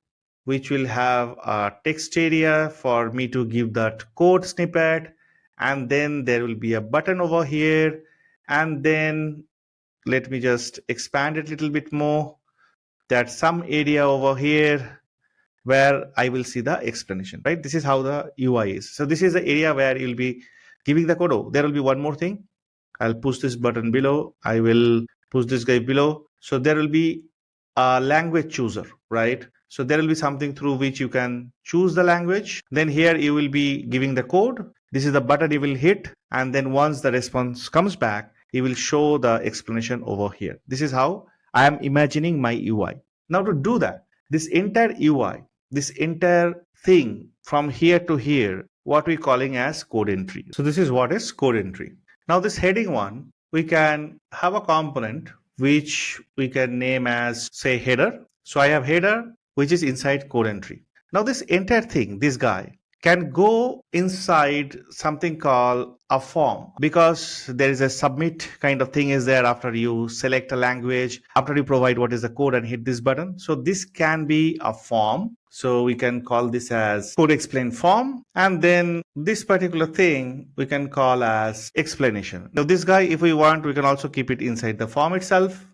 which will have a text area for me to give that code snippet, and then there will be a button over here, and then let me just expand it a little bit more, that some area over here where I will see the explanation, right? This is how the UI is. So this is the area where you'll be giving the code. Oh, there will be one more thing. I'll push this button below. I will push this guy below. So there will be a language chooser, right? So there will be something through which you can choose the language. Then here you will be giving the code. This is the button you will hit. And then once the response comes back, it will show the explanation over here. This is how I am imagining my UI. Now to do that, this entire UI, this entire thing from here to here, what we're calling as code entry. So this is what is code entry. Now this heading one, we can have a component which we can name as say header. So I have header which is inside code entry. Now this entire thing, this guy can go inside something called a form, because there is a submit kind of thing is there after you select a language, after you provide what is the code and hit this button. So this can be a form. So we can call this as code explain form. And then this particular thing we can call as explanation. Now this guy, if we want, we can also keep it inside the form itself.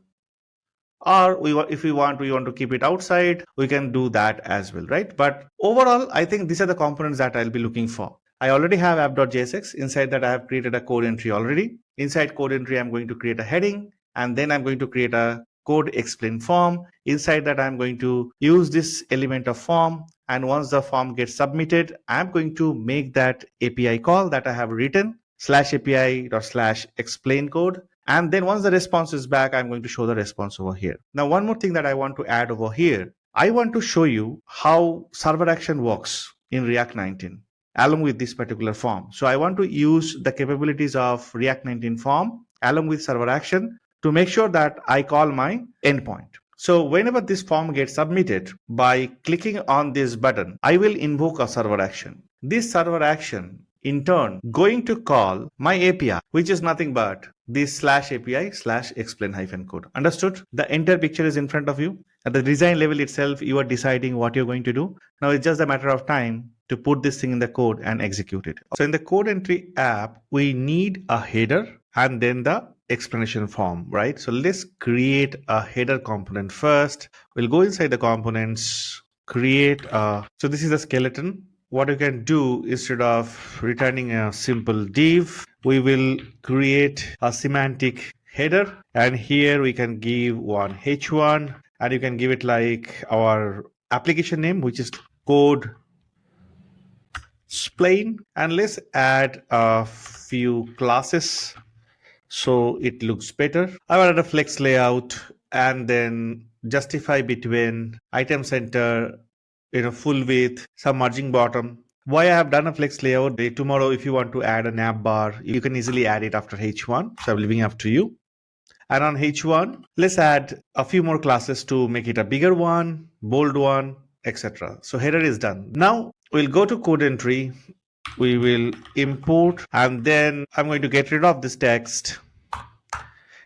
Or if we want to keep it outside, we can do that as well, right? But overall, I think these are the components that I'll be looking for. I already have app.jsx. Inside that, I have created a code entry already. Inside code entry, I'm going to create a heading, and then I'm going to create a code explain form. Inside that, I'm going to use this element of form. And once the form gets submitted, I'm going to make that API call that I have written /API./explain code. And then once the response is back, I'm going to show the response over here. Now, one more thing that I want to add over here, I want to show you how server action works in React 19. along with this particular form. So I want to use the capabilities of React 19 form along with server action to make sure that I call my endpoint. So whenever this form gets submitted, by clicking on this button, I will invoke a server action. This server action in turn going to call my API, which is nothing but this slash API slash explain hyphen code. Understood? The entire picture is in front of you. At the design level itself, you are deciding what you're going to do. Now it's just a matter of time to put this thing in the code and execute it. So in the code entry app, we need a header and then the explanation form, right? So let's create a header component first. We'll go inside the components, create so this is a skeleton. What you can do, instead of returning a simple div, we will create a semantic header, and here we can give one h1, and you can give it like our application name, which is code explain, and let's add a few classes so it looks better. I've added a flex layout and then justify between item center, full width, some margin bottom. Why I have done a flex layout, tomorrow if you want to add a nav bar, you can easily add it after h1. So I'm leaving up to you. And on h1, let's add a few more classes to make it a bigger one, bold one, etc. So header is done. Now we'll go to code entry. We will import, and then I'm going to get rid of this text.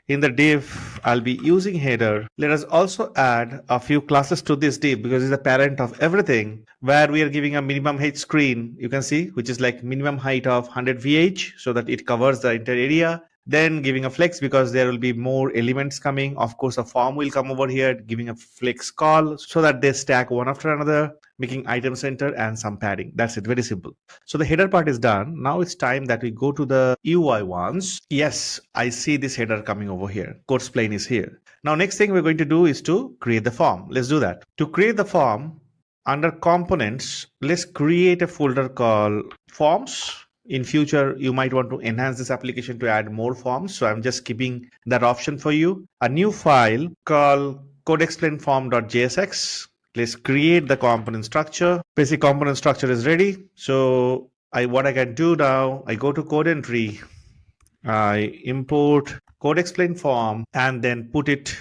In the div, I'll be using header. Let us also add a few classes to this div because it's the parent of everything, where we are giving a minimum height screen, you can see, which is like minimum height of 100 VH so that it covers the entire area. Then giving a flex because there will be more elements coming. Of course, a form will come over here, giving a flex call so that they stack one after another, making item center and some padding. That's it, very simple. So the header part is done. Now it's time that we go to the UI ones. Yes, I see this header coming over here. Code explain is here. Now next thing we're going to do is to create the form. Let's do that. To create the form, under components, let's create a folder called forms. In future, you might want to enhance this application to add more forms. So I'm just keeping that option for you. A new file called codeexplainform.jsx. Let's create the component structure. Basic component structure is ready. So what I can do now, I go to code entry, I import code explain form and then put it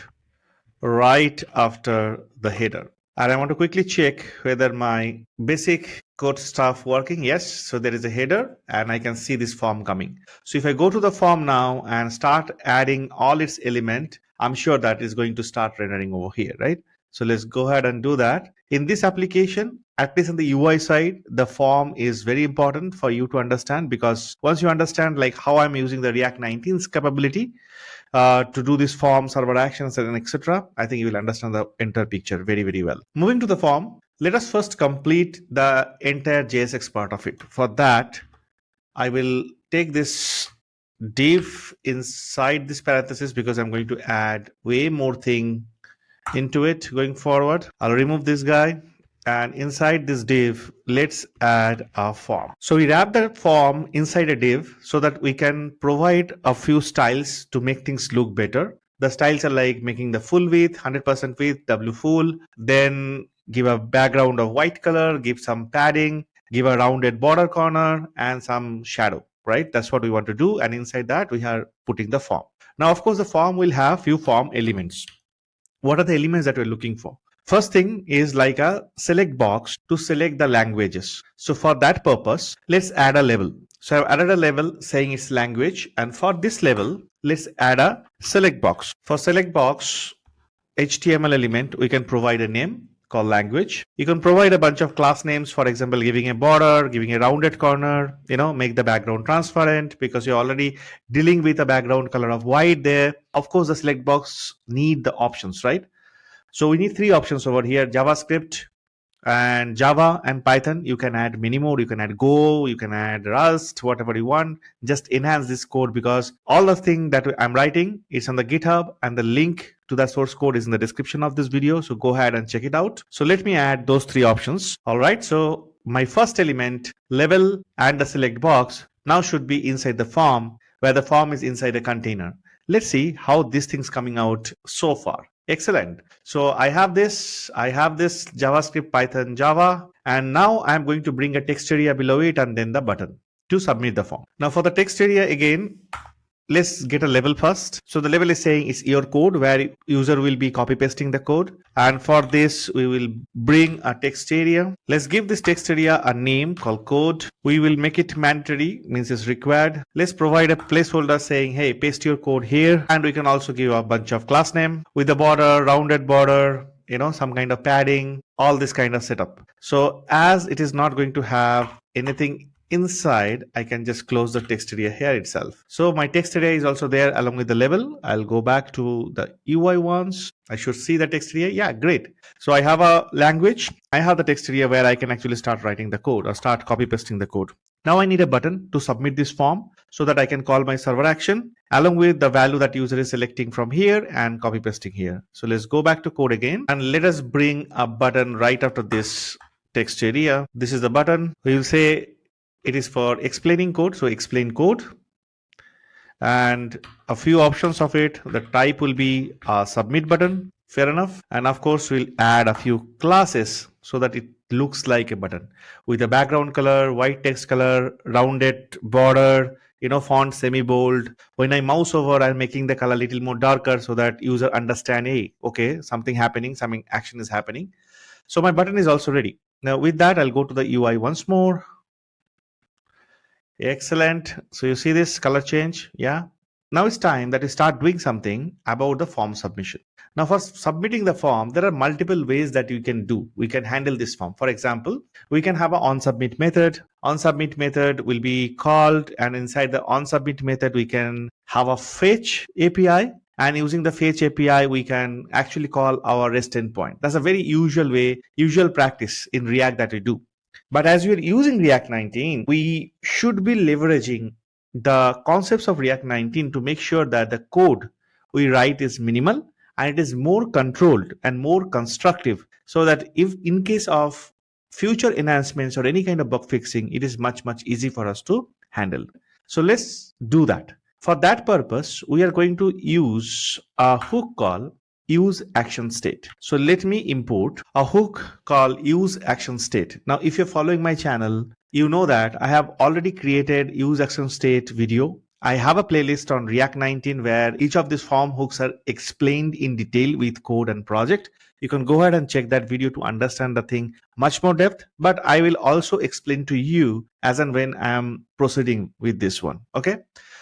right after the header. And I want to quickly check whether my basic code stuff working. Yes, so there is a header and I can see this form coming. So if I go to the form now and start adding all its element, I'm sure that is going to start rendering over here, right? So let's go ahead and do that. In this application, at least on the UI side, the form is very important for you to understand, because once you understand like how I'm using the React 19's capability, to do this form, server actions, and etc., I think you will understand the entire picture very, very well. Moving to the form, let us first complete the entire JSX part of it. For that, I will take this div inside this parenthesis because I'm going to add way more thing into it going forward. I'll remove this guy. And inside this div, let's add a form. So we wrap that form inside a div so that we can provide a few styles to make things look better. The styles are like making the full width, 100% width, W full, then give a background of white color, give some padding, give a rounded border corner and some shadow, right? That's what we want to do. And inside that, we are putting the form. Now, of course, the form will have few form elements. What are the elements that we're looking for? First thing is like a select box to select the languages. So for that purpose, let's add a label. So I've added a label saying it's language. And for this label, let's add a select box. For select box, HTML element, we can provide a name called language. You can provide a bunch of class names, for example, giving a border, giving a rounded corner, make the background transparent because you're already dealing with a background color of white there. Of course, the select box need the options, right? So we need three options over here: JavaScript and Java and Python. You can add mini mode, you can add Go, you can add Rust, whatever you want. Just enhance this code because all the thing that I'm writing is on the GitHub and the link to that source code is in the description of this video. So go ahead and check it out. So let me add those three options. All right. So my first element, label and the select box, now should be inside the form, where the form is inside a container. Let's see how this thing's coming out so far. Excellent. So I have this JavaScript, Python, Java, and now I'm going to bring a text area below it and then the button to submit the form. Now for the text area again, let's get a label first. So the label is saying it's your code where user will be copy pasting the code. And for this, we will bring a text area. Let's give this text area a name called code. We will make it mandatory, means it's required. Let's provide a placeholder saying, hey, paste your code here. And we can also give a bunch of class name with a border, rounded border, some kind of padding, all this kind of setup. So as it is not going to have anything inside, I can just close the text area here itself. So my text area is also there along with the label. I'll go back to the UI ones. I should see the text area. Yeah, great. So I have a language. I have the text area where I can actually start writing the code or start copy pasting the code. Now I need a button to submit this form so that I can call my server action along with the value that user is selecting from here and copy pasting here. So let's go back to code again and let us bring a button right after this text area. This is the button. We will say it is for explaining code. So explain code and a few options of it. The type will be a submit button. Fair enough. And of course, we'll add a few classes so that it looks like a button with a background color, white text color, rounded border, font semi-bold. When I mouse over, I'm making the color a little more darker so that user understand, hey, okay, something happening, something action is happening. So my button is also ready. Now with that, I'll go to the UI once more. Excellent. So you see this color change? Yeah. Now it's time that we start doing something about the form submission. Now for submitting the form, there are multiple ways that you can do. We can handle this form. For example, we can have an onSubmit method. OnSubmit method will be called, and inside the onSubmit method, we can have a fetch API. And using the fetch API, we can actually call our REST endpoint. That's a very usual practice in React that we do. But as we are using React 19, we should be leveraging the concepts of React 19 to make sure that the code we write is minimal and it is more controlled and more constructive, so that if in case of future enhancements or any kind of bug fixing, it is much easy for us to handle. So let's do that. For that purpose, we are going to use a hook call useActionState. So let me import a hook called useActionState. Now, if you're following my channel, you know that I have already created useActionState video. I have a playlist on React 19 where each of these form hooks are explained in detail with code and project. You can go ahead and check that video to understand the thing much more depth, but I will also explain to you as and when I am proceeding with this one. Okay.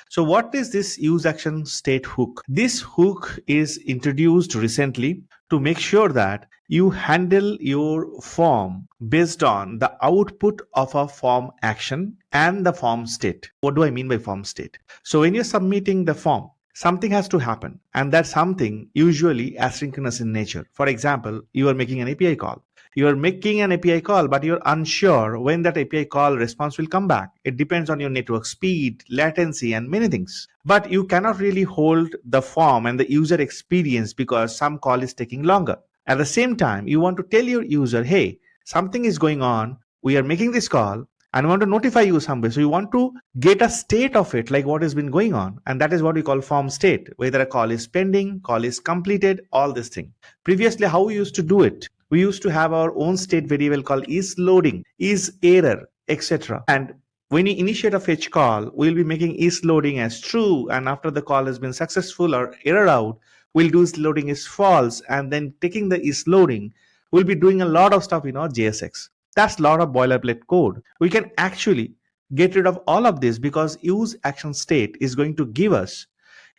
So what is this useActionState hook? This hook is introduced recently to make sure that you handle your form based on the output of a form action and the form state. What do I mean by form state? So when you're submitting the form, something has to happen, and that something usually asynchronous in nature. For example, you are making an API call. You are making an API call, but you're unsure when that API call response will come back. It depends on your network speed, latency, and many things. But you cannot really hold the form and the user experience because some call is taking longer. At the same time, you want to tell your user, hey, something is going on. We are making this call and want to notify you some way. So you want to get a state of it, like what has been going on. And that is what we call form state, whether a call is pending, call is completed, all this thing. Previously, how we used to do it? We used to have our own state variable called is loading, is error, etc. And when you initiate a fetch call, we'll be making is loading as true. And after the call has been successful or error out, we'll do is loading is false. And then taking the is loading, we'll be doing a lot of stuff in our JSX. That's a lot of boilerplate code. We can actually get rid of all of this because useActionState is going to give us,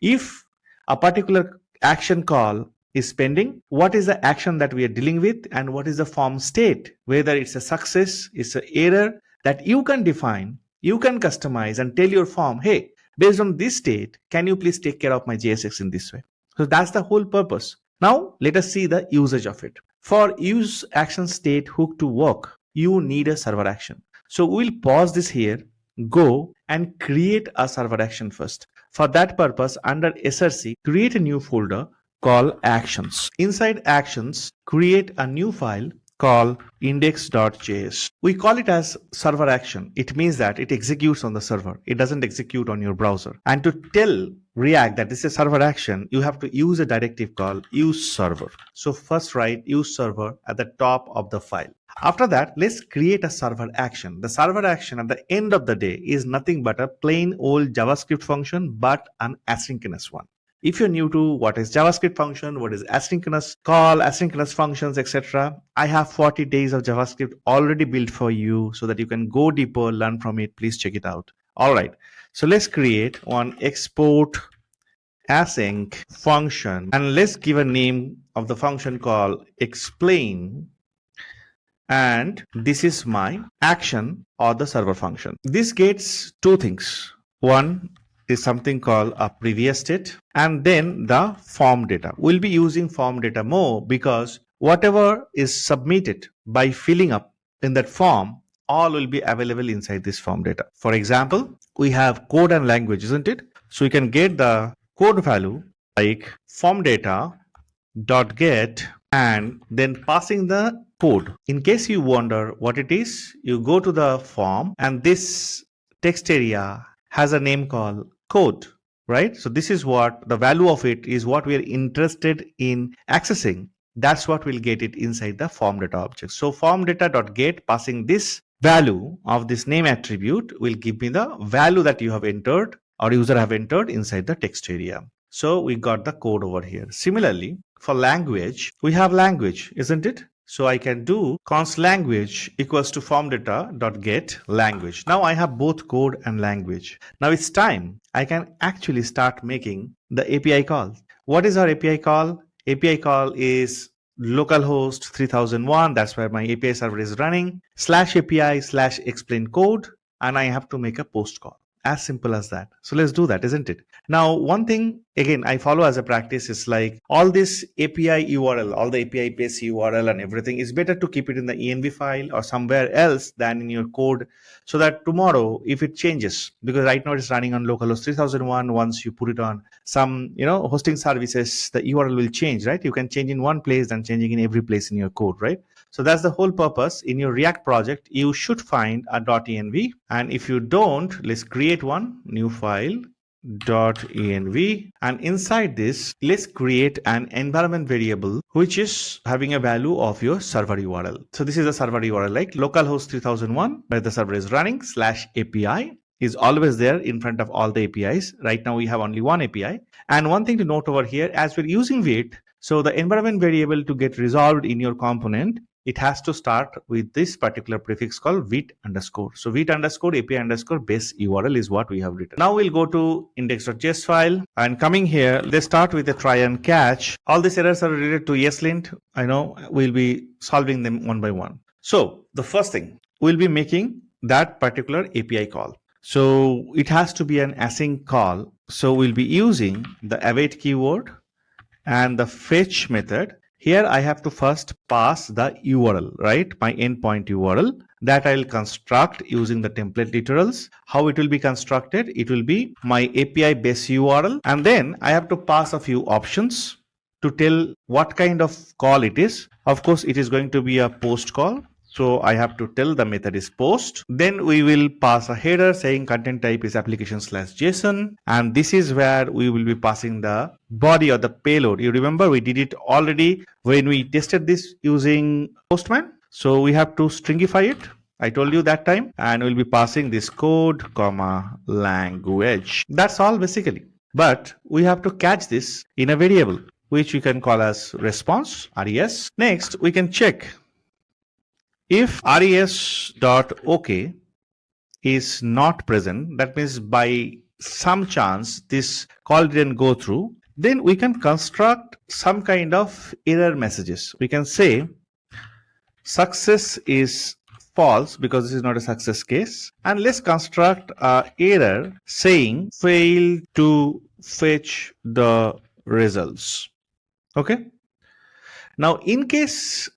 if a particular action call is pending, what is the action that we are dealing with, and what is the form state, whether it's a success, it's an error, that you can define, you can customize and tell your form, hey, based on this state, can you please take care of my JSX in this way? So that's the whole purpose. Now let us see the usage of it. For useActionState hook to work, you need a server action. So we'll pause this here, go and create a server action first. For that purpose, under src, create a new folder called actions. Inside actions, create a new file called index.js. We call it as server action. It means that it executes on the server. It doesn't execute on your browser. And to tell React that this is a server action, you have to use a directive called useServer. So first write useServer at the top of the file. After that, let's create a server action. The server action at the end of the day is nothing but a plain old JavaScript function, but an asynchronous one. If you're new to what is JavaScript function, what is asynchronous call, asynchronous functions, etc., I have 40 days of JavaScript already built for you so that you can go deeper, learn from it. Please check it out. All right. So let's create one export async function and let's give a name of the function called explain. And this is my action or the server function. This gets two things. One is something called a previous state and then the form data. We'll be using form data more because whatever is submitted by filling up in that form, all will be available inside this form data. For example, we have code and language, isn't it? So you can get the code value like form data dot get and then passing the code. In case you wonder what it is, you go to the form and this text area has a name called code, right? So this is what the value of it is, what we are interested in accessing. That's what we'll get it inside the form data object. So form data dot get passing this value of this name attribute will give me the value that you have entered or user have entered inside the text area. So we got the code over here. Similarly, for language, we have language, isn't it? So I can do const language equals to form data dot get language. Now I have both code and language. Now it's time I can actually start making the API call. What is our API call? API call is localhost 3001. That's where my API server is running. /API/explain code. And I have to make a post call. As simple as that. So let's do that, isn't it? Now, one thing, again, I follow as a practice is like all this API URL, all the API base URL and everything is better to keep it in the env file or somewhere else than in your code so that tomorrow, if it changes, because right now it's running on localhost 3001, once you put it on some, hosting services, the URL will change, right? You can change in one place and changing in every place in your code, right? So that's the whole purpose. In your React project, you should find a .env. And if you don't, let's create one new file, .env. And inside this, let's create an environment variable, which is having a value of your server URL. So this is a server URL like localhost 3001, where the server is running /API is always there in front of all the APIs. Right now we have only one API. And one thing to note over here, as we're using Vite, so the environment variable to get resolved in your component, it has to start with this particular prefix called Vite underscore. So Vite underscore API underscore base URL is what we have written. Now we'll go to index.js file and coming here, let's start with a try and catch. All these errors are related to ESLint. I know we'll be solving them one by one. So the first thing, we'll be making that particular API call. So it has to be an async call. So we'll be using the await keyword and the fetch method. Here I have to first pass the URL, right? My endpoint URL that I'll construct using the template literals. How it will be constructed? It will be my API base URL. And then I have to pass a few options to tell what kind of call it is. Of course, it is going to be a post call. So I have to tell the method is post. Then we will pass a header saying content type is application/JSON. And this is where we will be passing the body or the payload. You remember we did it already when we tested this using Postman. So we have to stringify it. I told you that time. And we'll be passing this code, language. That's all basically. But we have to catch this in a variable, which we can call as response, res. Next, we can check if res.ok is not present, that means by some chance this call didn't go through, then we can construct some kind of error messages. We can say success is false because this is not a success case. And let's construct an error saying fail to fetch the results. Okay. Now, in case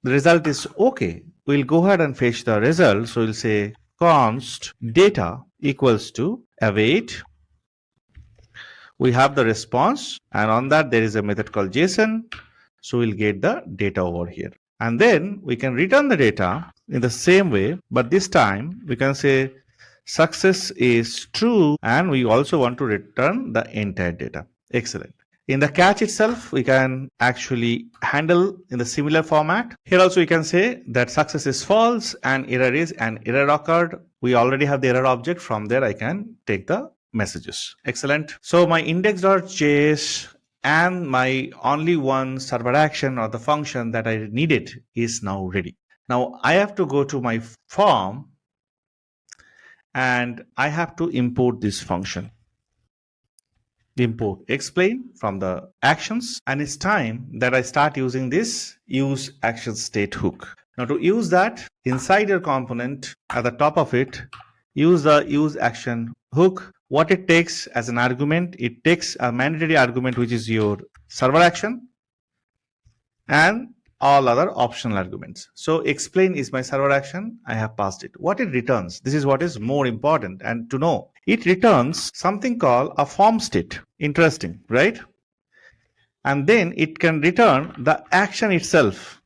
the result is okay, we'll go ahead and fetch the result. So we'll say const data equals to await. We have the response and on that there is a method called JSON. So we'll get the data over here. And then we can return the data in the same way, but this time we can say success is true, and we also want to return the entire data. Excellent. In the catch itself, we can actually handle in the similar format. Here also we can say that success is false and error is an error occurred. We already have the error object. From there I can take the messages. Excellent. So my index.js and my only one server action or the function that I needed is now ready. Now I have to go to my form and I have to import this function. Import explain from the actions, and it's time that I start using this useActionState hook. Now to use that, inside your component at the top of it, use the useAction hook. What it takes as an argument, it takes a mandatory argument which is your server action and all other optional arguments. So explain is my server action. I have passed it. What it returns, this is what is more important and to know. It returns something called a form state. Interesting, right? And then it can return the action itself.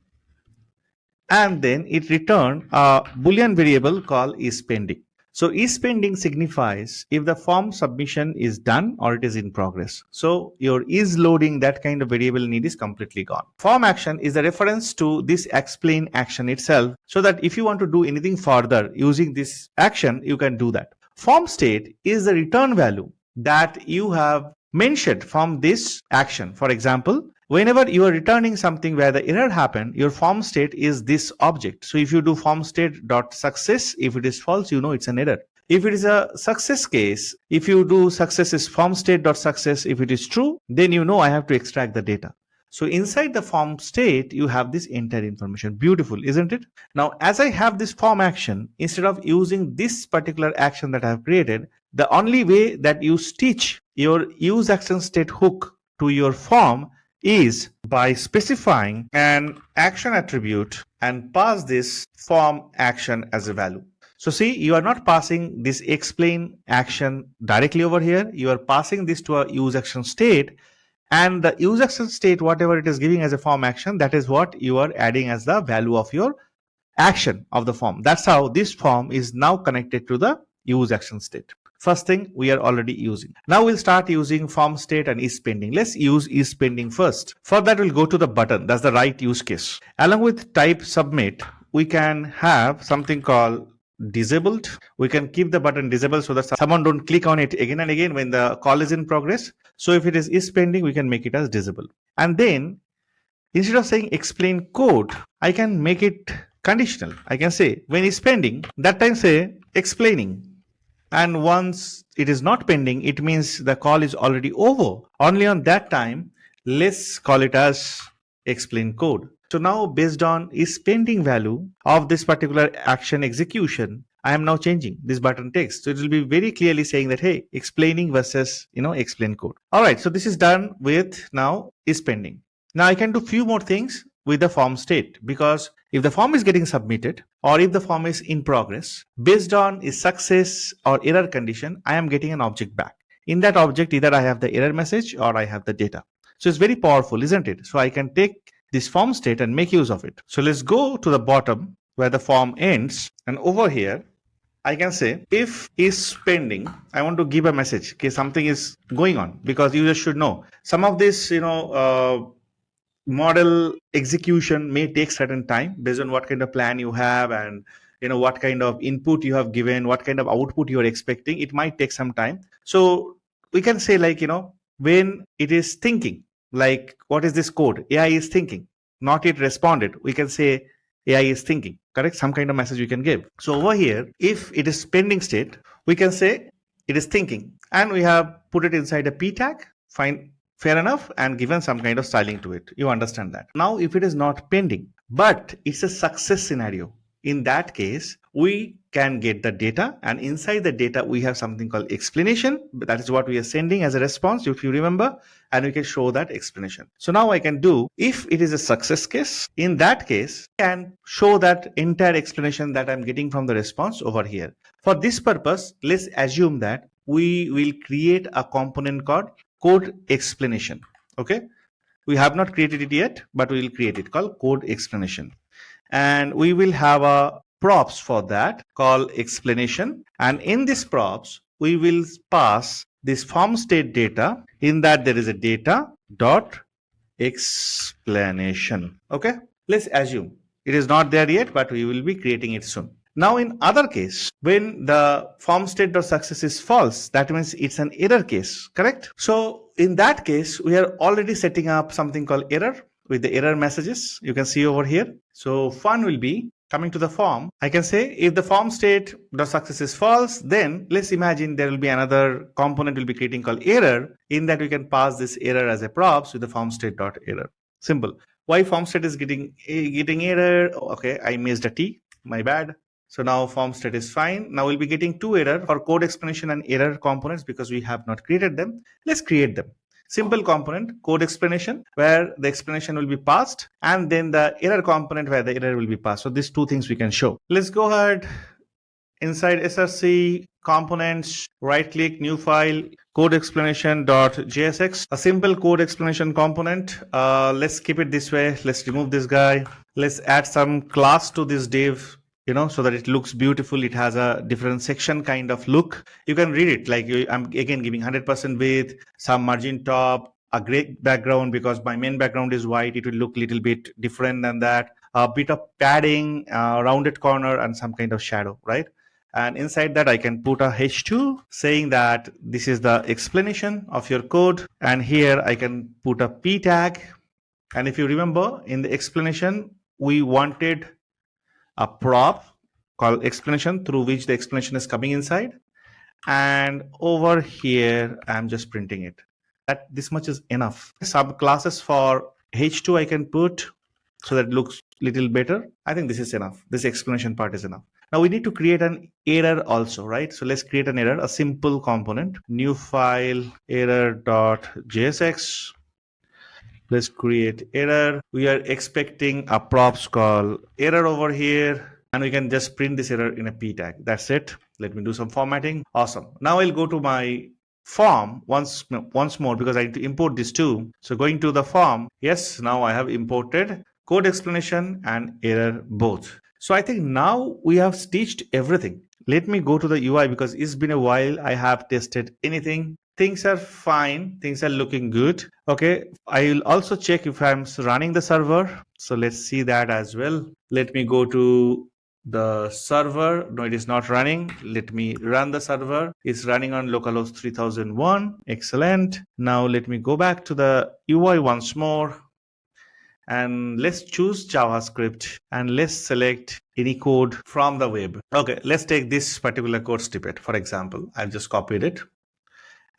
And then it return a Boolean variable called is pending. So is pending signifies if the form submission is done or it is in progress. So your is loading, that kind of variable need is completely gone. Form action is a reference to this explain action itself, so that if you want to do anything further using this action, you can do that. Form state is the return value that you have mentioned from this action. For example, whenever you are returning something where the error happened, your form state is this object. So if you do form state dot success, if it is false, you know it's an error. If it is a success case, if you do success is form state dot success, if it is true, then you know I have to extract the data. So inside the form state, you have this entire information. Beautiful, isn't it? Now, as I have this form action, instead of using this particular action that I have created, the only way that you stitch your useActionState hook to your form is by specifying an action attribute and pass this form action as a value. So see, you are not passing this explain action directly over here. You are passing this to a useActionState, and the useActionState, whatever it is giving as a form action, that is what you are adding as the value of your action of the form. That's how this form is now connected to the useActionState. First thing we are already using. Now we'll start using form state and is pending. Let's use is pending first. For that, we'll go to the button. That's the right use case. Along with type submit, we can have something called disabled. We can keep the button disabled so that someone don't click on it again and again when the call is in progress. So if it is pending, we can make it as disabled. And then instead of saying explain code, I can make it conditional. I can say when is pending, that time say explaining. And once it is not pending, it means the call is already over. Only on that time, let's call it as explain code. So now based on is pending value of this particular action execution, I am now changing this button text. So it will be very clearly saying that, hey, explaining versus, explain code. All right. So this is done with now is pending. Now I can do few more things with the form state, because if the form is getting submitted or if the form is in progress, based on is success or error condition, I am getting an object back. In that object, either I have the error message or I have the data. So it's very powerful, isn't it? So I can take this form state and make use of it. So let's go to the bottom where the form ends, and over here I can say if is pending, I want to give a message, okay, something is going on, because users should know some of this, model execution may take certain time based on what kind of plan you have and what kind of input you have given, what kind of output you are expecting. It might take some time. So we can say when it is thinking, like what is this code, AI is thinking, not yet responded, we can say AI is thinking, correct? Some kind of message we can give. So over here, if it is pending state, we can say it is thinking, and we have put it inside a p tag. Fine, fair enough, and given some kind of styling to it. You understand that. Now, if it is not pending, but it's a success scenario, in that case, we can get the data, and inside the data, we have something called explanation. That is what we are sending as a response, if you remember, and we can show that explanation. So now I can do, if it is a success case, in that case, I can show that entire explanation that I'm getting from the response over here. For this purpose, let's assume that we will create a component called code explanation. Okay, we have not created it yet, but we will create it, called code explanation. And we will have a props for that called explanation. And in this props, we will pass this form state data. In that there is a data dot explanation. Okay, let's assume it is not there yet, but we will be creating it soon. Now in other case, when the form state dot success is false, that means it's an error case, correct? So in that case, we are already setting up something called error with the error messages you can see over here. So fun will be coming to the form. I can say if the form state dot success is false, then let's imagine there will be another component will be creating called error. In that we can pass this error as a props with the form state dot error. Simple. Why form state is getting error? Okay, I missed a T. My bad. So now form state is fine. Now we'll be getting two error for code explanation and error components because we have not created them. Let's create them. Simple component code explanation where the explanation will be passed, and then the error component where the error will be passed. So these two things we can show. Let's go ahead inside src components, right click, new file, code explanation.jsx, a simple code explanation component. Let's keep it this way. Let's remove this guy. Let's add some class to this div, so that it looks beautiful. It has a different section kind of look. You can read it like I'm again giving 100% width, some margin top, a gray background because my main background is white. It will look a little bit different than that. A bit of padding, rounded corner, and some kind of shadow, right? And inside that, I can put a H2 saying that this is the explanation of your code. And here I can put a P tag. And if you remember in the explanation, we wanted a prop called explanation through which the explanation is coming inside. And over here, I'm just printing it. That this much is enough. Subclasses for H2 I can put so that it looks little better. I think this is enough. This explanation part is enough. Now we need to create an error also, right? So let's create an error, a simple component, new file, error.jsx. Let's create error. We are expecting a props call error over here, and we can just print this error in a p tag. That's it. Let me do some formatting. Awesome. Now I'll go to my form once more because I need to import this too. So going to the form, yes, now I have imported code explanation and error both. So I think now we have stitched everything. Let me go to the UI because it's been a while I have tested anything. Things are fine. Things are looking good. Okay. I will also check if I'm running the server. So let's see that as well. Let me go to the server. No, it is not running. Let me run the server. It's running on localhost 3001. Excellent. Now let me go back to the UI once more. And let's choose JavaScript and let's select any code from the web. Okay, let's take this particular code snippet. For example, I've just copied it.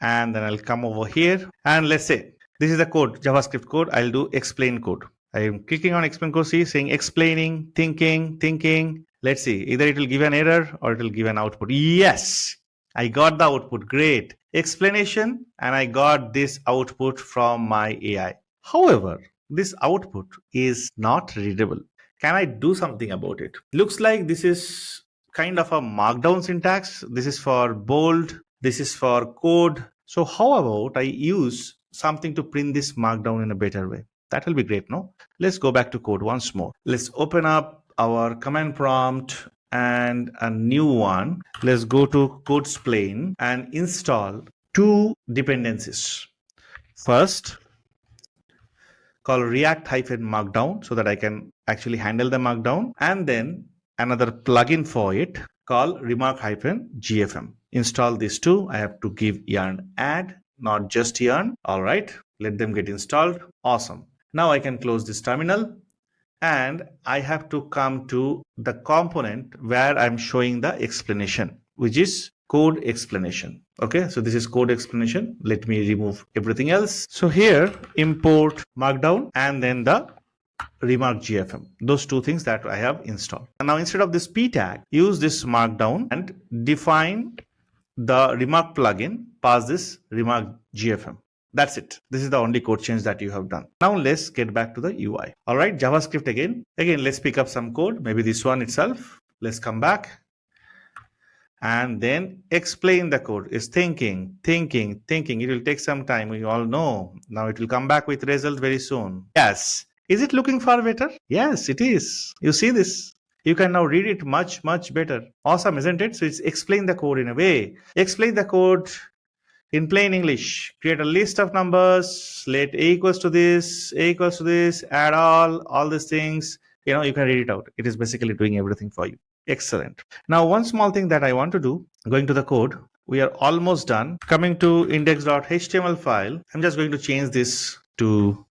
And then I'll come over here and let's say this is the code, JavaScript code. I'll do explain code. I am clicking on explain code, see, saying explaining, thinking. Let's see, either it will give an error or it will give an output. Yes, I got the output. Great. Explanation, and I got this output from my AI. However, this output is not readable. Can I do something about it? Looks like this is kind of a markdown syntax. This is for bold. This is for code. So how about I use something to print this markdown in a better way? That will be great, no? Let's go back to code once more. Let's open up our command prompt and a new one. Let's go to CodeSplane and install two dependencies. First, call react-markdown so that I can actually handle the markdown, and then another plugin for it called remark-gfm. Install these two. I have to give yarn add, not just yarn. All right, let them get installed. Awesome. Now I can close this terminal and I have to come to the component where I'm showing the explanation, which is code explanation. Okay, so this is code explanation. Let me remove everything else. So here, import markdown and then the remark gfm, those two things that I have installed. And now instead of this p tag, use this markdown and define the remark plugin, pass this remark gfm. That's it. This is the only code change that you have done. Now let's get back to the UI. All right, JavaScript again. Let's pick up some code, maybe this one itself. Let's come back and then explain the code. Is thinking. It will take some time. We all know. Now it will come back with result very soon. Yes, Is it looking far better? Yes, it is. You see this? You can now read it much, much better. Awesome, isn't it? So it's explain the code in a way. Explain the code in plain English. Create a list of numbers, let a equals to this, a equals to this, add all these things. You can read it out. It is basically doing everything for you. Excellent. Now, one small thing that I want to do, going to the code, we are almost done. Coming to index.html file, I'm just going to change this to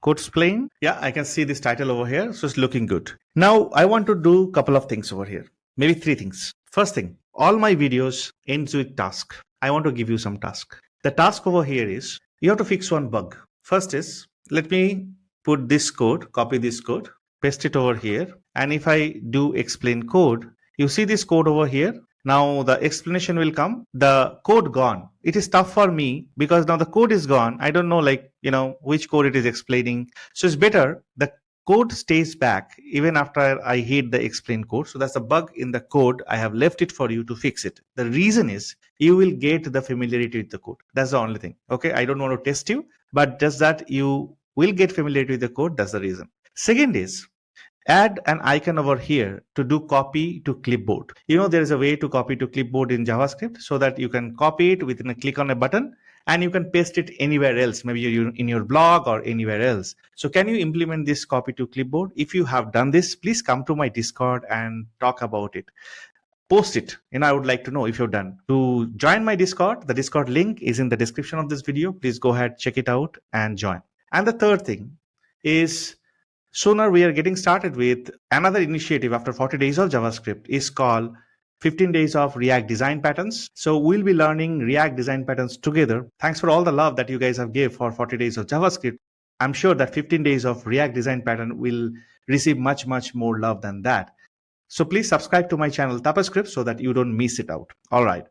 Codeexplain. Yeah, I can see this title over here. So it's looking good. Now I want to do a couple of things over here. Maybe 3 things. First thing, all my videos ends with task. I want to give you some task. The task over here is you have to fix one bug. First is, let me put this code, copy this code, paste it over here. And if I do explain code, you see this code over here. Now the explanation will come. The code gone. It is tough for me because now the code is gone. I don't know which code it is explaining. So it's better the code stays back even after I hit the explain code. So that's a bug in the code. I have left it for you to fix it. The reason is you will get the familiarity with the code. That's the only thing. Okay. I don't want to test you, but just that you will get familiarity with the code. That's the reason. Second is, add an icon over here to do copy to clipboard. There is a way to copy to clipboard in JavaScript so that you can copy it within a click on a button and you can paste it anywhere else, maybe in your blog or anywhere else. So can you implement this copy to clipboard? If you have done this, please come to my Discord and talk about it. Post it, I would like to know if you're done. To join my Discord, the Discord link is in the description of this video. Please go ahead, check it out and join. And the third thing is, sooner we are getting started with another initiative after 40 days of JavaScript is called 15 days of React design patterns. So we'll be learning React design patterns together. Thanks for all the love that you guys have gave for 40 days of JavaScript. I'm sure that 15 days of React design pattern will receive much, much more love than that. So please subscribe to my channel TapaScript so that you don't miss it out. All right.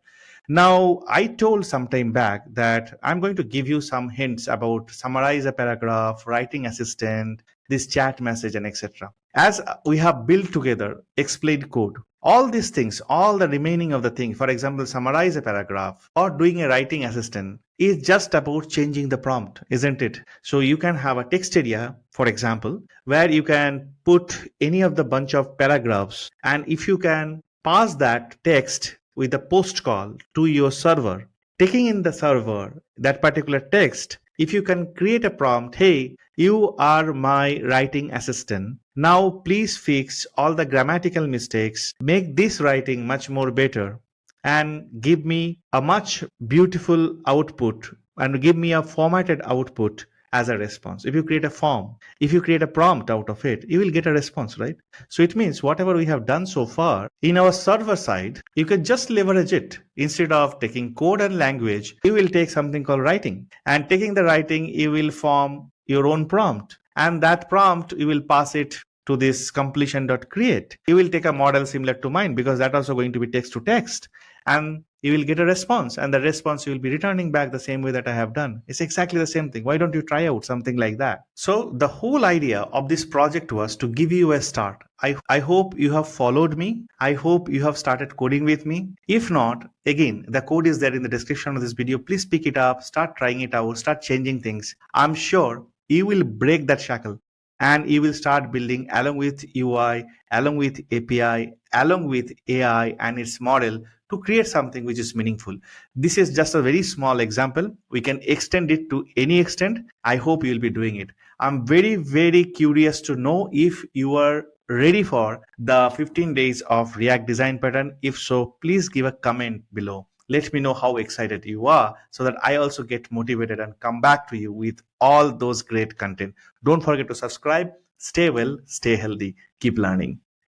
Now, I told some time back that I'm going to give you some hints about summarize a paragraph, writing assistant, this chat message, and etc. As we have built together explained code, all these things, all the remaining of the thing, for example, summarize a paragraph or doing a writing assistant is just about changing the prompt, isn't it? So you can have a text area, for example, where you can put any of the bunch of paragraphs. And if you can pass that text with a post call to your server, taking in the server that particular text, if you can create a prompt, hey, you are my writing assistant. Now please fix all the grammatical mistakes, make this writing much more better, and give me a much beautiful output and give me a formatted output as a response. If you create a form, if you create a prompt out of it, you will get a response, right? So it means whatever we have done so far in our server side, you can just leverage it. Instead of taking code and language, you will take something called writing, and taking the writing, you will form your own prompt, and that prompt you will pass it to this completion.create. You will take a model similar to mine because that also going to be text to text, and you will get a response, and the response you will be returning back the same way that I have done. It's exactly the same thing. Why don't you try out something like that? So the whole idea of this project was to give you a start. I hope you have followed me. I hope you have started coding with me. If not, again, the code is there in the description of this video. Please pick it up, start trying it out, start changing things. I'm sure you will break that shackle and you will start building along with UI, along with API, along with AI and its model to create something which is meaningful. This is just a very small example. We can extend it to any extent. I hope you will be doing it. I'm very, very curious to know if you are ready for the 15 days of React design pattern. If so, please give a comment below. Let me know how excited you are so that I also get motivated and come back to you with all those great content. Don't forget to subscribe. Stay well, stay healthy, keep learning.